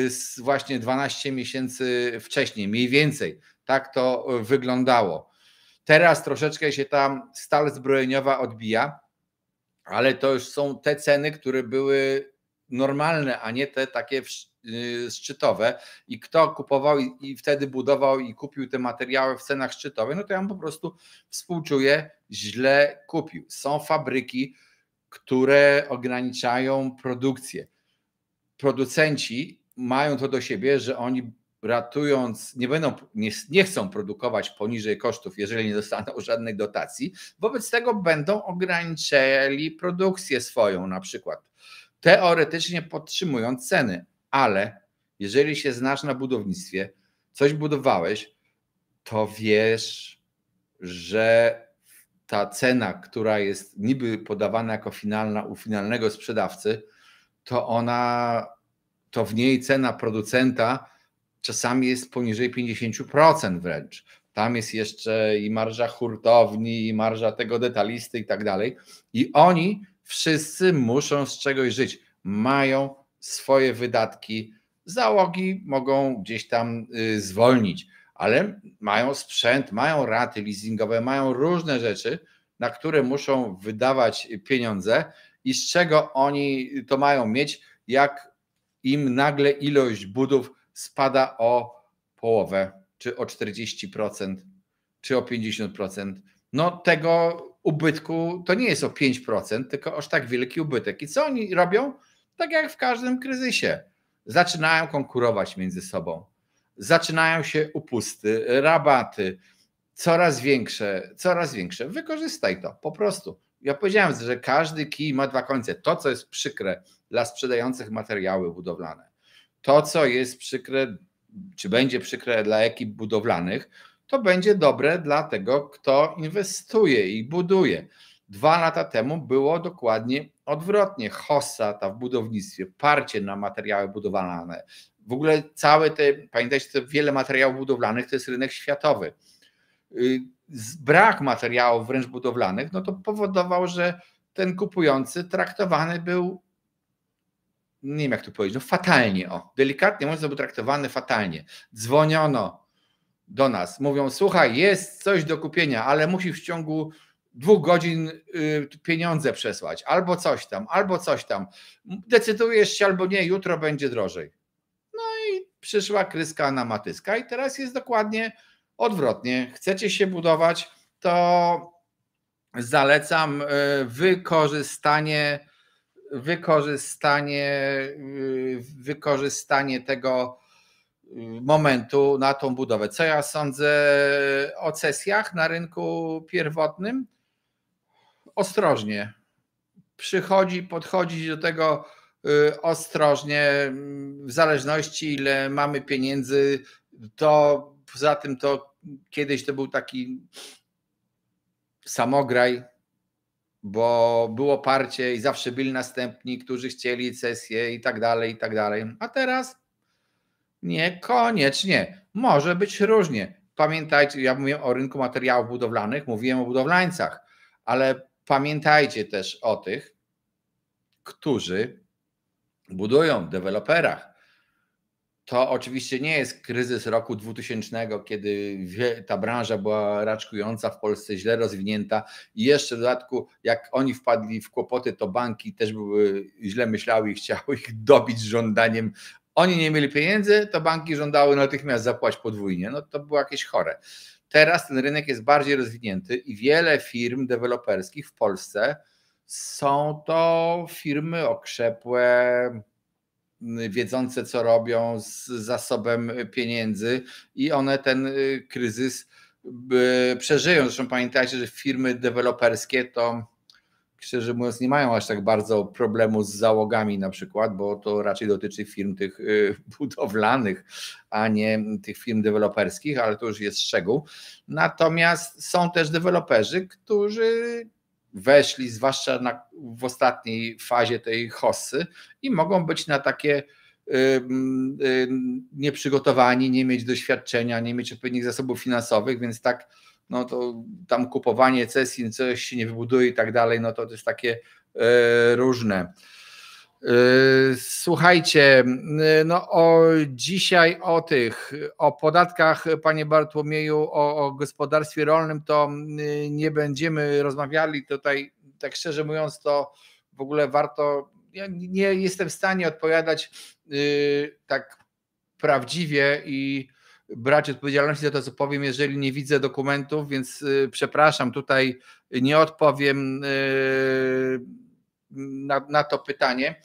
A: z właśnie 12 miesięcy wcześniej, mniej więcej. Tak to wyglądało. Teraz troszeczkę się tam stal zbrojeniowa odbija, ale to już są te ceny, które były normalne, a nie te takie szczytowe. I kto kupował i wtedy budował i kupił te materiały w cenach szczytowych, no to ja mu po prostu współczuję, źle kupił. Są fabryki, które ograniczają produkcję. Producenci mają to do siebie, że oni ratując, nie chcą produkować poniżej kosztów, jeżeli nie dostaną żadnej dotacji, wobec tego będą ograniczali produkcję swoją na przykład, teoretycznie podtrzymując ceny, ale jeżeli się znasz na budownictwie, coś budowałeś, to wiesz, że ta cena, która jest niby podawana jako finalna u finalnego sprzedawcy, to w niej cena producenta czasami jest poniżej 50% wręcz. Tam jest jeszcze i marża hurtowni, i marża tego detalisty i tak dalej. I oni wszyscy muszą z czegoś żyć. Mają swoje wydatki. Załogi mogą gdzieś tam zwolnić, ale mają sprzęt, mają raty leasingowe, mają różne rzeczy, na które muszą wydawać pieniądze i z czego oni to mają mieć, jak im nagle ilość budów spada o połowę, czy o 40%, czy o 50%. No tego ubytku to nie jest o 5%, tylko aż tak wielki ubytek. I co oni robią? Tak jak w każdym kryzysie. Zaczynają konkurować między sobą. Zaczynają się upusty, rabaty, coraz większe. Wykorzystaj to, po prostu. Ja powiedziałem, że każdy kij ma 2 końce. To, co jest przykre dla sprzedających materiały budowlane, to, co jest przykre, czy będzie przykre dla ekip budowlanych, to będzie dobre dla tego, kto inwestuje i buduje. 2 lata temu było dokładnie odwrotnie. Hossa w budownictwie, parcie na materiały budowlane. W ogóle pamiętajcie, że wiele materiałów budowlanych to jest rynek światowy. Brak materiałów wręcz budowlanych, no to powodował, że ten kupujący traktowany był, nie wiem jak to powiedzieć, no fatalnie, delikatnie mówiąc, był traktowany fatalnie. Dzwoniono do nas, mówią: słuchaj, jest coś do kupienia, ale musisz w ciągu 2 godzin pieniądze przesłać, albo coś tam. Decydujesz się albo nie, jutro będzie drożej. No i przyszła kryska na matyska i teraz jest dokładnie odwrotnie. Chcecie się budować, to zalecam wykorzystanie wykorzystanie tego momentu na tą budowę. Co ja sądzę o cesjach na rynku pierwotnym? Ostrożnie. Podchodzić do tego ostrożnie, w zależności ile mamy pieniędzy, to poza tym to kiedyś to był taki samograj, bo było parcie i zawsze byli następni, którzy chcieli cesję i tak dalej, a teraz niekoniecznie. Może być różnie. Pamiętajcie, ja mówię o rynku materiałów budowlanych, mówiłem o budowlańcach, ale pamiętajcie też o tych, którzy budują, deweloperach. To oczywiście nie jest kryzys roku 2000, kiedy ta branża była raczkująca w Polsce, źle rozwinięta i jeszcze w dodatku jak oni wpadli w kłopoty, to banki też były źle myślały i chciały ich dobić żądaniem. Oni nie mieli pieniędzy, to banki żądały natychmiast zapłać podwójnie. No to było jakieś chore. Teraz ten rynek jest bardziej rozwinięty i wiele firm deweloperskich w Polsce są to firmy okrzepłe, wiedzące co robią, z zasobem pieniędzy i one ten kryzys przeżyją. Zresztą pamiętajcie, że firmy deweloperskie to szczerze mówiąc nie mają aż tak bardzo problemu z załogami na przykład, bo to raczej dotyczy firm tych budowlanych, a nie tych firm deweloperskich, ale to już jest szczegół. Natomiast są też deweloperzy, którzy weszli, zwłaszcza w ostatniej fazie tej hossy i mogą być na takie nieprzygotowani, nie mieć doświadczenia, nie mieć odpowiednich zasobów finansowych, więc tak, no to tam kupowanie cesji, coś się nie wybuduje i tak dalej, no to jest takie różne. Słuchajcie, no dzisiaj o podatkach, panie Bartłomieju, o gospodarstwie rolnym to nie będziemy rozmawiali tutaj, tak szczerze mówiąc, to w ogóle warto, ja nie jestem w stanie odpowiadać tak prawdziwie i brać odpowiedzialności za to, co powiem, jeżeli nie widzę dokumentów, więc przepraszam, tutaj nie odpowiem na to pytanie.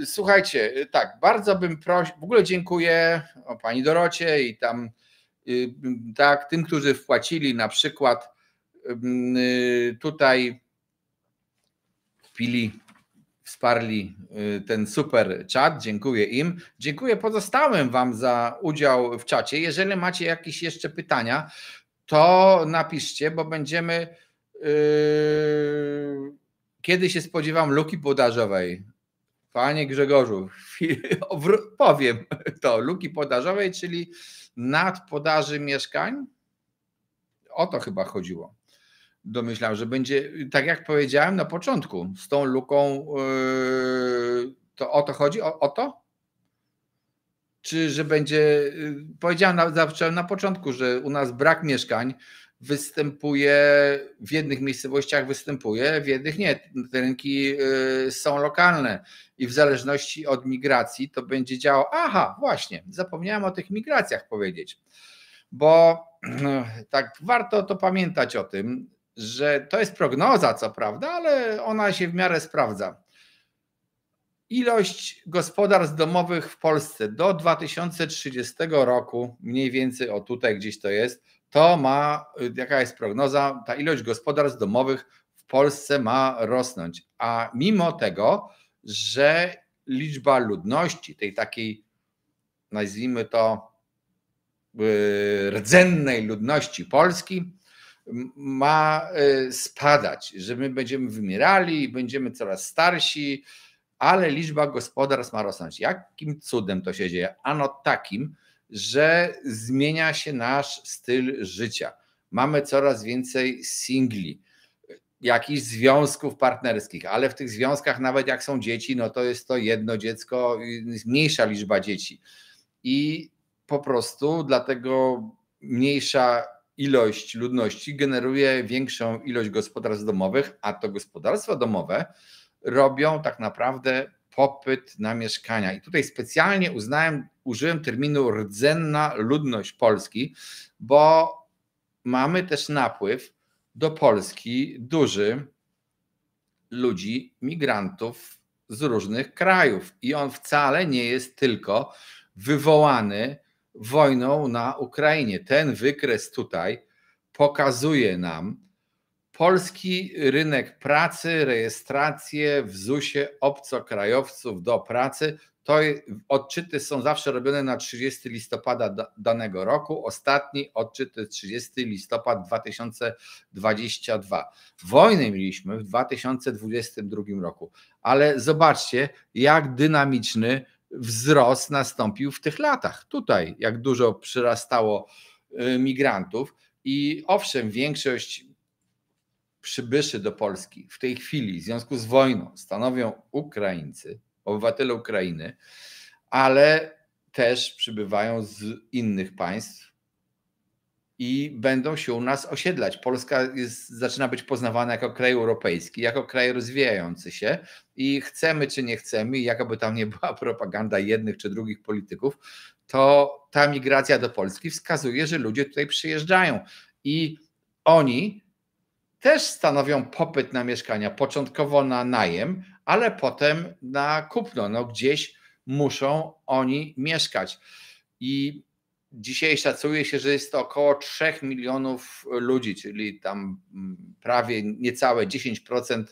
A: Słuchajcie, tak, bardzo bym prosił, w ogóle dziękuję pani Dorocie i tam tak, tym, którzy wpłacili na przykład tutaj wsparli ten super czat, dziękuję im. Dziękuję pozostałym wam za udział w czacie. Jeżeli macie jakieś jeszcze pytania, to napiszcie, bo będziemy kiedy się spodziewam luki podażowej. Panie Grzegorzu, powiem to, luki podażowej, czyli nadpodaży mieszkań. O to chyba chodziło. Domyślam, że będzie, tak jak powiedziałem na początku, z tą luką, to o to chodzi? O to? Czy że będzie, powiedziałem na początku, że u nas brak mieszkań występuje, w jednych miejscowościach występuje, w jednych nie. Te rynki są lokalne i w zależności od migracji to będzie działało. Aha, właśnie, zapomniałem o tych migracjach powiedzieć, bo tak warto to pamiętać o tym, że to jest prognoza, co prawda, ale ona się w miarę sprawdza. Ilość gospodarstw domowych w Polsce do 2030 roku, mniej więcej o tutaj gdzieś to jest, to ma, jaka jest prognoza, ta ilość gospodarstw domowych w Polsce ma rosnąć. A mimo tego, że liczba ludności, tej takiej, nazwijmy to, rdzennej ludności Polski, ma spadać, że my będziemy wymierali, będziemy coraz starsi, ale liczba gospodarstw ma rosnąć. Jakim cudem to się dzieje? Ano takim, że zmienia się nasz styl życia. Mamy coraz więcej singli, jakichś związków partnerskich, ale w tych związkach nawet jak są dzieci, no to jest to jedno dziecko, mniejsza liczba dzieci. I po prostu dlatego mniejsza ilość ludności generuje większą ilość gospodarstw domowych, a to gospodarstwa domowe robią tak naprawdę popyt na mieszkania. I tutaj specjalnie użyłem terminu rdzenna ludność Polski, bo mamy też napływ do Polski duży ludzi, migrantów z różnych krajów i on wcale nie jest tylko wywołany wojną na Ukrainie. Ten wykres tutaj pokazuje nam polski rynek pracy, rejestrację w ZUS-ie obcokrajowców do pracy. To odczyty są zawsze robione na 30 listopada danego roku. Ostatni odczyt to jest 30 listopad 2022. Wojnę mieliśmy w 2022 roku, ale zobaczcie, jak dynamiczny wzrost nastąpił w tych latach. Tutaj, jak dużo przyrastało migrantów i owszem, większość przybyszy do Polski w tej chwili w związku z wojną stanowią Ukraińcy, obywatele Ukrainy, ale też przybywają z innych państw i będą się u nas osiedlać. Polska zaczyna być poznawana jako kraj europejski, jako kraj rozwijający się i chcemy czy nie chcemy, jakoby tam nie była propaganda jednych czy drugich polityków, to ta migracja do Polski wskazuje, że ludzie tutaj przyjeżdżają i oni też stanowią popyt na mieszkania, początkowo na najem, ale potem na kupno. No gdzieś muszą oni mieszkać. I dzisiaj szacuje się, że jest to około 3 milionów ludzi, czyli tam prawie niecałe 10%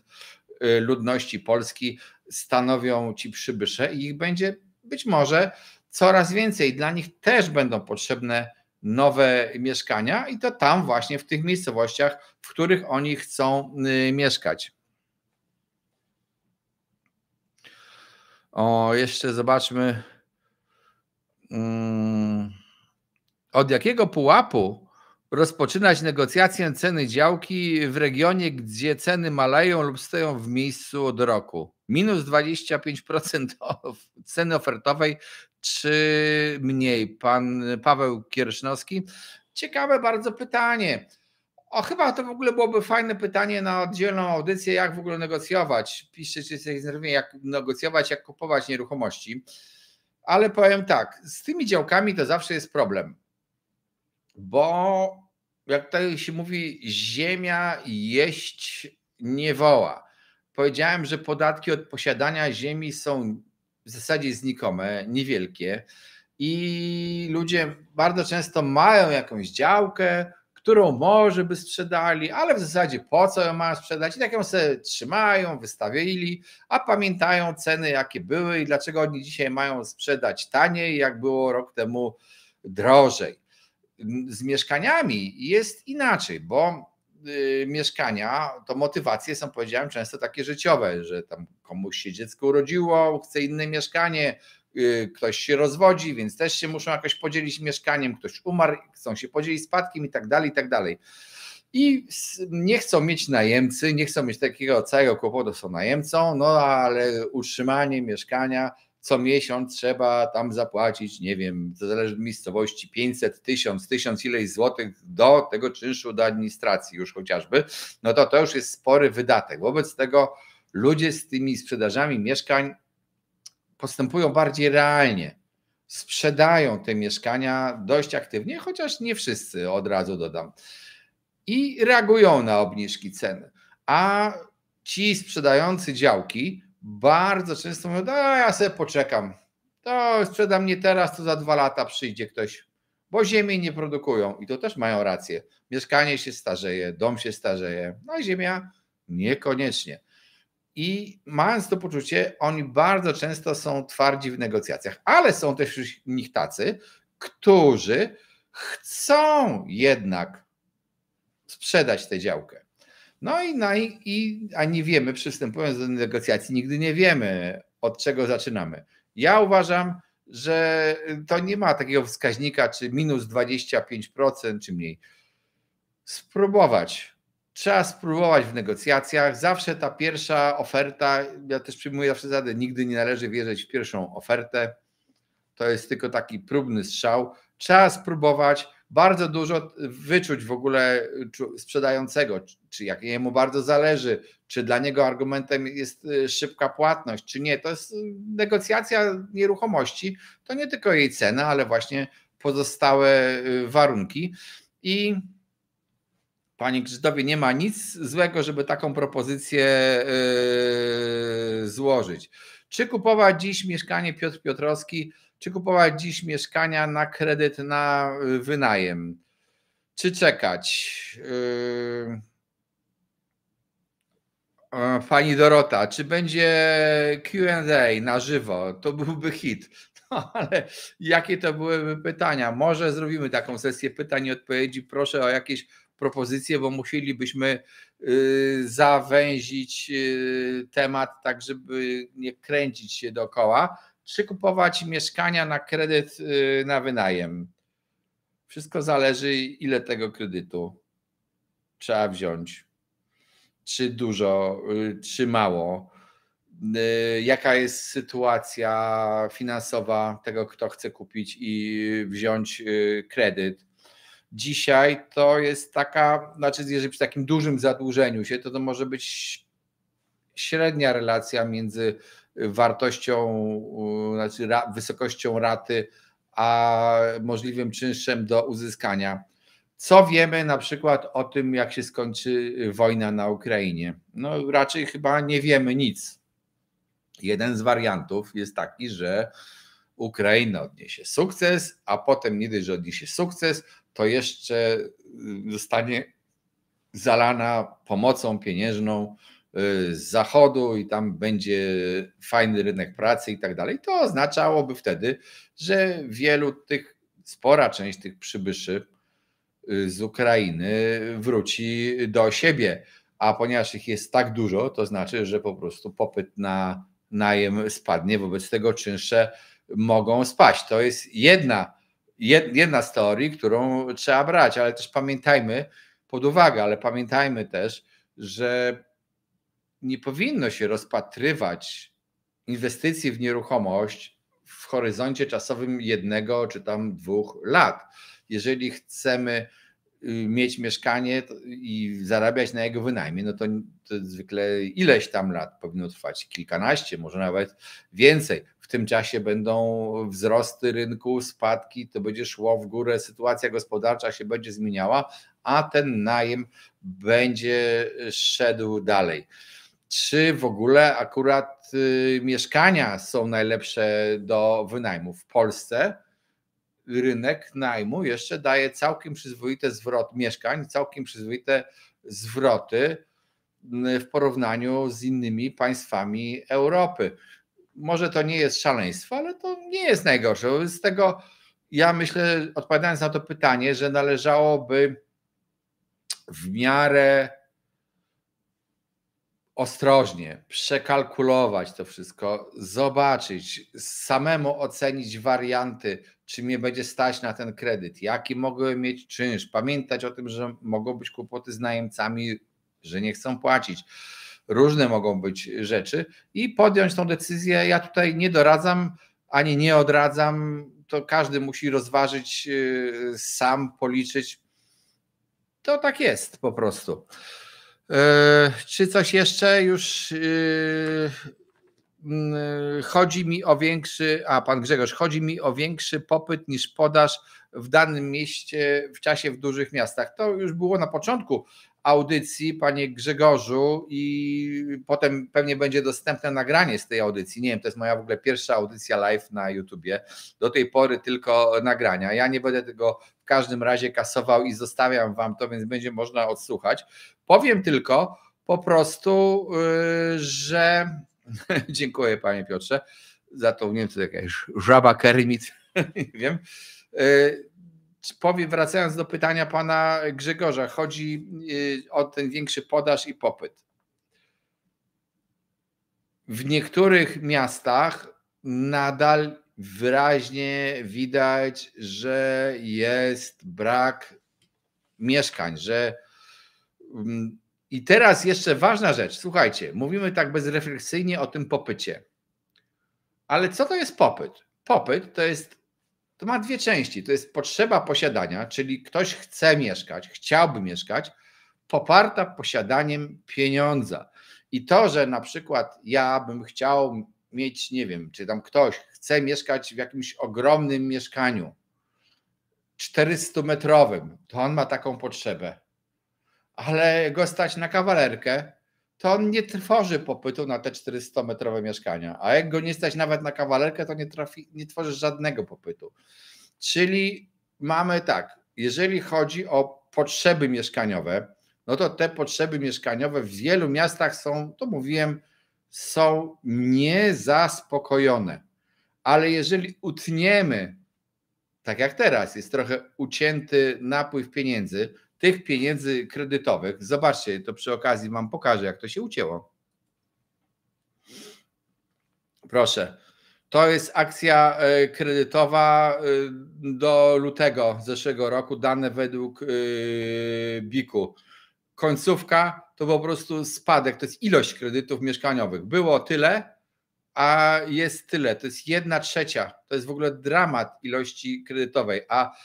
A: ludności Polski stanowią ci przybysze i ich będzie być może coraz więcej. Dla nich też będą potrzebne nowe mieszkania i to tam właśnie w tych miejscowościach, w których oni chcą mieszkać. O, jeszcze zobaczmy. Od jakiego pułapu rozpoczynać negocjację ceny działki w regionie, gdzie ceny maleją lub stoją w miejscu od roku? Minus 25% ceny ofertowej czy mniej? Pan Paweł Kiersznowski. Ciekawe bardzo pytanie. Chyba to w ogóle byłoby fajne pytanie na oddzielną audycję, jak w ogóle negocjować. Piszcie, czy jesteś znerwieni, jak negocjować, jak kupować nieruchomości. Ale powiem tak, z tymi działkami to zawsze jest problem. Bo jak tutaj się mówi, ziemia jeść nie woła. Powiedziałem, że podatki od posiadania ziemi są w zasadzie znikome, niewielkie i ludzie bardzo często mają jakąś działkę, którą może by sprzedali, ale w zasadzie po co ją mają sprzedać i tak ją sobie trzymają, wystawili, a pamiętają ceny jakie były i dlaczego oni dzisiaj mają sprzedać taniej, jak było rok temu drożej. Z mieszkaniami jest inaczej, bo mieszkania to motywacje są, powiedziałem, często takie życiowe, że tam komuś się dziecko urodziło, chce inne mieszkanie, ktoś się rozwodzi, więc też się muszą jakoś podzielić mieszkaniem, ktoś umarł, chcą się podzielić spadkiem i tak dalej, i tak dalej. I nie chcą mieć najemcy, nie chcą mieć takiego całego kłopotu, są najemcą, no ale utrzymanie mieszkania co miesiąc trzeba tam zapłacić, nie wiem, to zależy od miejscowości, 500, 1000 ileś złotych do tego czynszu do administracji już chociażby, no to już jest spory wydatek. Wobec tego ludzie z tymi sprzedażami mieszkań postępują bardziej realnie. Sprzedają te mieszkania dość aktywnie, chociaż nie wszyscy, od razu dodam. I reagują na obniżki cen. A ci sprzedający działki bardzo często mówią, ja sobie poczekam, to sprzedam nie teraz, to za 2 lata przyjdzie ktoś, bo ziemi nie produkują i to też mają rację. Mieszkanie się starzeje, dom się starzeje, no a ziemia niekoniecznie. I mając to poczucie, oni bardzo często są twardzi w negocjacjach, ale są też wśród nich tacy, którzy chcą jednak sprzedać tę działkę. No a nie wiemy, przystępując do negocjacji, nigdy nie wiemy, od czego zaczynamy. Ja uważam, że to nie ma takiego wskaźnika, czy minus 25%, czy mniej. Spróbować. Trzeba spróbować w negocjacjach. Zawsze ta pierwsza oferta, ja też przyjmuję zawsze zasadę, nigdy nie należy wierzyć w pierwszą ofertę. To jest tylko taki próbny strzał. Trzeba spróbować bardzo dużo wyczuć w ogóle sprzedającego, czy jak jemu bardzo zależy, czy dla niego argumentem jest szybka płatność, czy nie. To jest negocjacja nieruchomości, to nie tylko jej cena, ale właśnie pozostałe warunki. I Panie Krzysztofie, nie ma nic złego, żeby taką propozycję złożyć. Czy kupować dziś mieszkanie, Piotr Piotrowski, czy kupować dziś mieszkania na kredyt na wynajem? Czy czekać? Pani Dorota, czy będzie Q&A na żywo? To byłby hit. No, ale jakie to byłyby pytania? Może zrobimy taką sesję pytań i odpowiedzi. Proszę o jakieś propozycje, bo musielibyśmy zawęzić temat tak, żeby nie kręcić się dookoła. Czy kupować mieszkania na kredyt na wynajem? Wszystko zależy, ile tego kredytu trzeba wziąć. Czy dużo, czy mało, jaka jest sytuacja finansowa tego, kto chce kupić i wziąć kredyt. Dzisiaj to jest taka, znaczy jeżeli przy takim dużym zadłużeniu się, to może być średnia relacja między wartością, znaczy wysokością raty, a możliwym czynszem do uzyskania. Co wiemy na przykład o tym, jak się skończy wojna na Ukrainie? No raczej chyba nie wiemy nic. Jeden z wariantów jest taki, że Ukraina odniesie sukces, a potem nie dość, że odniesie sukces, to jeszcze zostanie zalana pomocą pieniężną z zachodu i tam będzie fajny rynek pracy i tak dalej. To oznaczałoby wtedy, że spora część tych przybyszy z Ukrainy wróci do siebie, a ponieważ ich jest tak dużo, to znaczy, że po prostu popyt na najem spadnie, wobec tego czynsze mogą spaść. To jest jedna z teorii, którą trzeba brać, ale też pamiętajmy pod uwagę, ale pamiętajmy też, że nie powinno się rozpatrywać inwestycji w nieruchomość w horyzoncie czasowym 1 czy tam 2 lat. Jeżeli chcemy mieć mieszkanie i zarabiać na jego wynajmie, no to zwykle ileś tam lat powinno trwać, kilkanaście, może nawet więcej. W tym czasie będą wzrosty rynku, spadki, to będzie szło w górę, sytuacja gospodarcza się będzie zmieniała, a ten najem będzie szedł dalej. Czy w ogóle akurat mieszkania są najlepsze do wynajmu w Polsce? Rynek najmu jeszcze daje całkiem przyzwoite całkiem przyzwoite zwroty w porównaniu z innymi państwami Europy. Może to nie jest szaleństwo, ale to nie jest najgorsze. Z tego ja myślę, odpowiadając na to pytanie, że należałoby w miarę ostrożnie przekalkulować to wszystko, zobaczyć, samemu ocenić warianty, czy mnie będzie stać na ten kredyt, jaki mogę mieć czynsz, pamiętać o tym, że mogą być kłopoty z najemcami, że nie chcą płacić. Różne mogą być rzeczy i podjąć tą decyzję. Ja tutaj nie doradzam, ani nie odradzam, to każdy musi rozważyć sam, policzyć. To tak jest po prostu. Czy coś jeszcze? Już chodzi mi o pan Grzegorz, chodzi mi o większy popyt niż podaż w danym mieście w dużych miastach. To już było na początku audycji, panie Grzegorzu, i potem pewnie będzie dostępne nagranie z tej audycji. Nie wiem, to jest moja w ogóle pierwsza audycja live na YouTubie. Do tej pory tylko nagrania. Ja nie będę tego w każdym razie kasował i zostawiam wam to, więc będzie można odsłuchać. Powiem tylko po prostu, że dziękuję panie Piotrze za to, nie wiem, co jakaś żaba kermit, nie wiem. Wracając do pytania pana Grzegorza, chodzi o ten większy podaż i popyt. W niektórych miastach nadal wyraźnie widać, że jest brak mieszkań, i teraz jeszcze ważna rzecz, słuchajcie, mówimy tak bezrefleksyjnie o tym popycie, ale co to jest popyt? Popyt to ma dwie części, to jest potrzeba posiadania, czyli ktoś chce mieszkać, chciałby mieszkać, poparta posiadaniem pieniądza. I to, że na przykład ja bym chciał mieć, nie wiem, czy tam ktoś chce mieszkać w jakimś ogromnym mieszkaniu 400-metrowym, to on ma taką potrzebę. ale go stać na kawalerkę, to on nie tworzy popytu na te 400-metrowe mieszkania. A jak go nie stać nawet na kawalerkę, to nie tworzy żadnego popytu. Czyli mamy tak, jeżeli chodzi o potrzeby mieszkaniowe, no to te potrzeby mieszkaniowe w wielu miastach są, to mówiłem, są niezaspokojone. Ale jeżeli utniemy, tak jak teraz, jest trochę ucięty napływ pieniędzy, tych pieniędzy kredytowych, zobaczcie, to przy okazji wam pokażę, jak to się ucięło. Proszę, to jest akcja kredytowa do lutego zeszłego roku, dane według BIK-u. Końcówka to po prostu spadek, to jest ilość kredytów mieszkaniowych. Było tyle, a jest tyle. To jest 1/3. To jest w ogóle dramat ilości kredytowej. A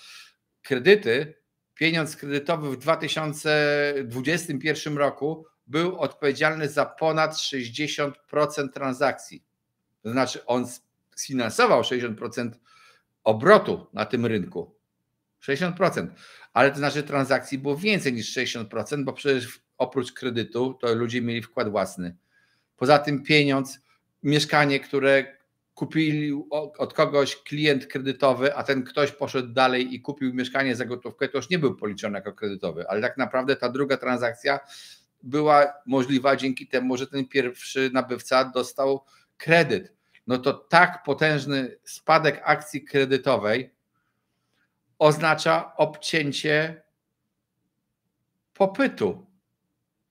A: kredyty, pieniądz kredytowy w 2021 roku był odpowiedzialny za ponad 60% transakcji. To znaczy on sfinansował 60% obrotu na tym rynku. 60%. Ale to znaczy transakcji było więcej niż 60%, bo przecież oprócz kredytu to ludzie mieli wkład własny. Poza tym pieniądz, mieszkanie, które kupili od kogoś klient kredytowy, a ten ktoś poszedł dalej i kupił mieszkanie za gotówkę, to już nie był policzony jako kredytowy, ale tak naprawdę ta druga transakcja była możliwa dzięki temu, że ten pierwszy nabywca dostał kredyt. No to tak potężny spadek akcji kredytowej oznacza obcięcie popytu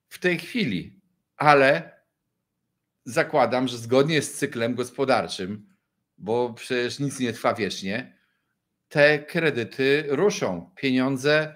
A: w tej chwili, ale zakładam, że zgodnie z cyklem gospodarczym, bo przecież nic nie trwa wiecznie, te kredyty ruszą, pieniądze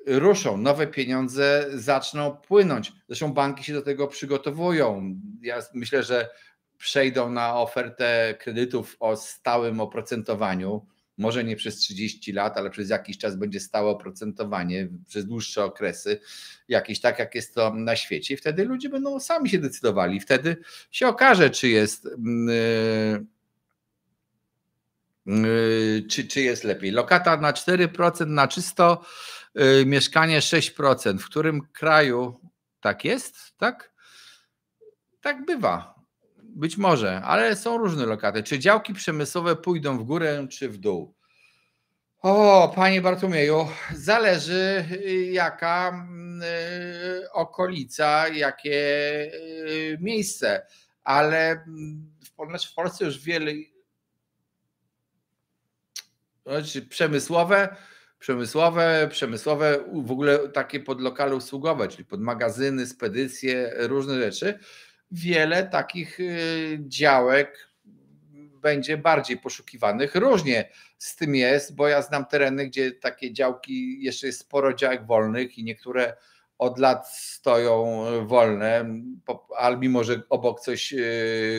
A: ruszą, nowe pieniądze zaczną płynąć. Zresztą banki się do tego przygotowują. Ja myślę, że przejdą na ofertę kredytów o stałym oprocentowaniu. Może nie przez 30 lat, ale przez jakiś czas będzie stałe oprocentowanie, przez dłuższe okresy, jakieś tak jak jest to na świecie. I wtedy ludzie będą sami się decydowali. Wtedy się okaże, czy jest lepiej. Lokata na 4%, na czysto, mieszkanie 6%. W którym kraju tak jest? Tak? Tak bywa. Być może, ale są różne lokaty. Czy działki przemysłowe pójdą w górę, czy w dół? O, panie Bartłomieju, zależy jaka okolica, jakie miejsce, ale w Polsce już wiele przemysłowe, w ogóle takie pod lokale usługowe, czyli pod magazyny, spedycje, różne rzeczy. Wiele takich działek będzie bardziej poszukiwanych. Różnie z tym jest, bo ja znam tereny, gdzie takie działki, jeszcze jest sporo działek wolnych i niektóre od lat stoją wolne, ale mimo, że obok coś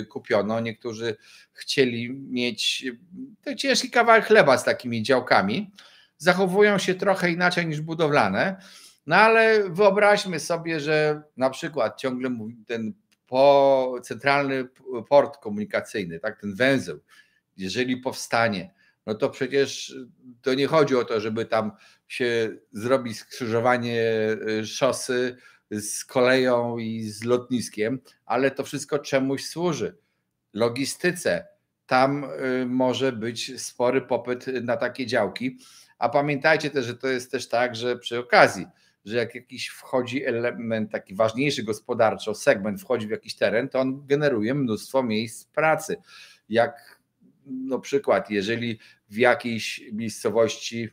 A: kupiono, niektórzy chcieli mieć ciężki kawałek chleba z takimi działkami. Zachowują się trochę inaczej niż budowlane, no ale wyobraźmy sobie, że na przykład ciągle mówi ten centralny port komunikacyjny, tak, ten węzeł, jeżeli powstanie, no to przecież to nie chodzi o to, żeby tam się zrobić skrzyżowanie szosy z koleją i z lotniskiem, ale to wszystko czemuś służy. Logistyce. Tam może być spory popyt na takie działki, a pamiętajcie też, że to jest też tak, że przy okazji, że jak jakiś wchodzi element taki ważniejszy gospodarczo, segment wchodzi w jakiś teren, to on generuje mnóstwo miejsc pracy. Jak no przykład, jeżeli w jakiejś miejscowości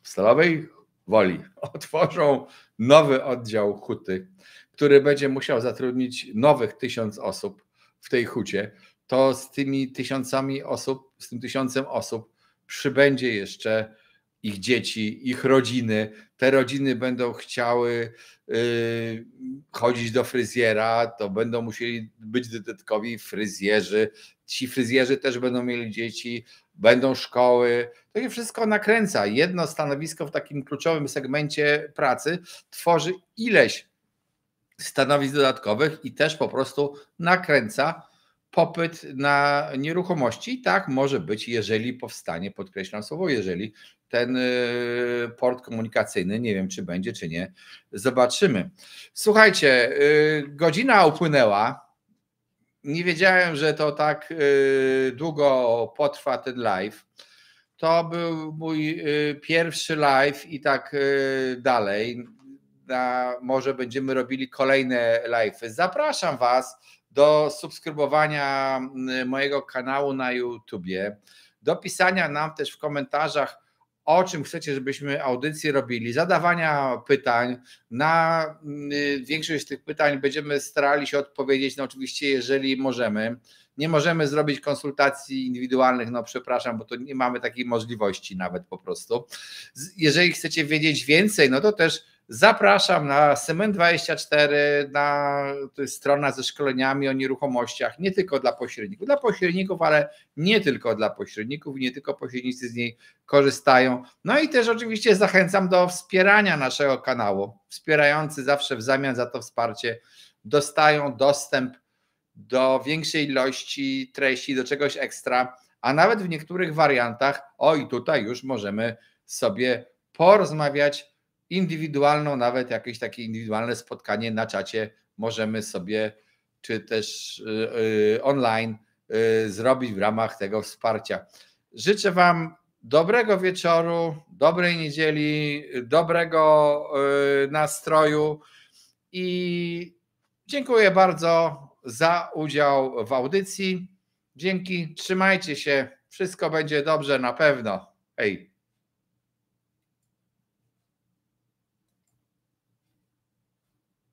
A: w Stalowej Woli otworzą nowy oddział huty, który będzie musiał zatrudnić nowych 1000 osób w tej hucie, to z tymi 1000 osób, z tym 1000 osób przybędzie jeszcze ich dzieci, ich rodziny. Te rodziny będą chciały chodzić do fryzjera, to będą musieli być dodatkowi fryzjerzy. Ci fryzjerzy też będą mieli dzieci, będą szkoły. To się wszystko nakręca. Jedno stanowisko w takim kluczowym segmencie pracy tworzy ileś stanowisk dodatkowych i też po prostu nakręca popyt na nieruchomości. I tak może być, jeżeli powstanie, podkreślam słowo jeżeli, ten port komunikacyjny. Nie wiem, czy będzie, czy nie. Zobaczymy. Słuchajcie, godzina upłynęła. Nie wiedziałem, że to tak długo potrwa ten live. To był mój pierwszy live i tak dalej. Może będziemy robili kolejne live'y. Zapraszam Was do subskrybowania mojego kanału na YouTubie, do pisania nam też w komentarzach, o czym chcecie, żebyśmy audycje robili, zadawania pytań. Na większość z tych pytań będziemy starali się odpowiedzieć, no oczywiście, jeżeli możemy. Nie możemy zrobić konsultacji indywidualnych, no przepraszam, bo to nie mamy takiej możliwości nawet po prostu. Jeżeli chcecie wiedzieć więcej, no to też zapraszam na Cement24, to jest strona ze szkoleniami o nieruchomościach, nie tylko dla pośredników, ale nie tylko dla pośredników, nie tylko pośrednicy z niej korzystają. No i też oczywiście zachęcam do wspierania naszego kanału. Wspierający zawsze w zamian za to wsparcie dostają dostęp do większej ilości treści, do czegoś ekstra, a nawet w niektórych wariantach, i tutaj już możemy sobie porozmawiać indywidualną, nawet jakieś takie indywidualne spotkanie na czacie możemy sobie, czy też online zrobić w ramach tego wsparcia. Życzę Wam dobrego wieczoru, dobrej niedzieli, dobrego nastroju i dziękuję bardzo za udział w audycji. Dzięki, trzymajcie się, wszystko będzie dobrze na pewno. Hej.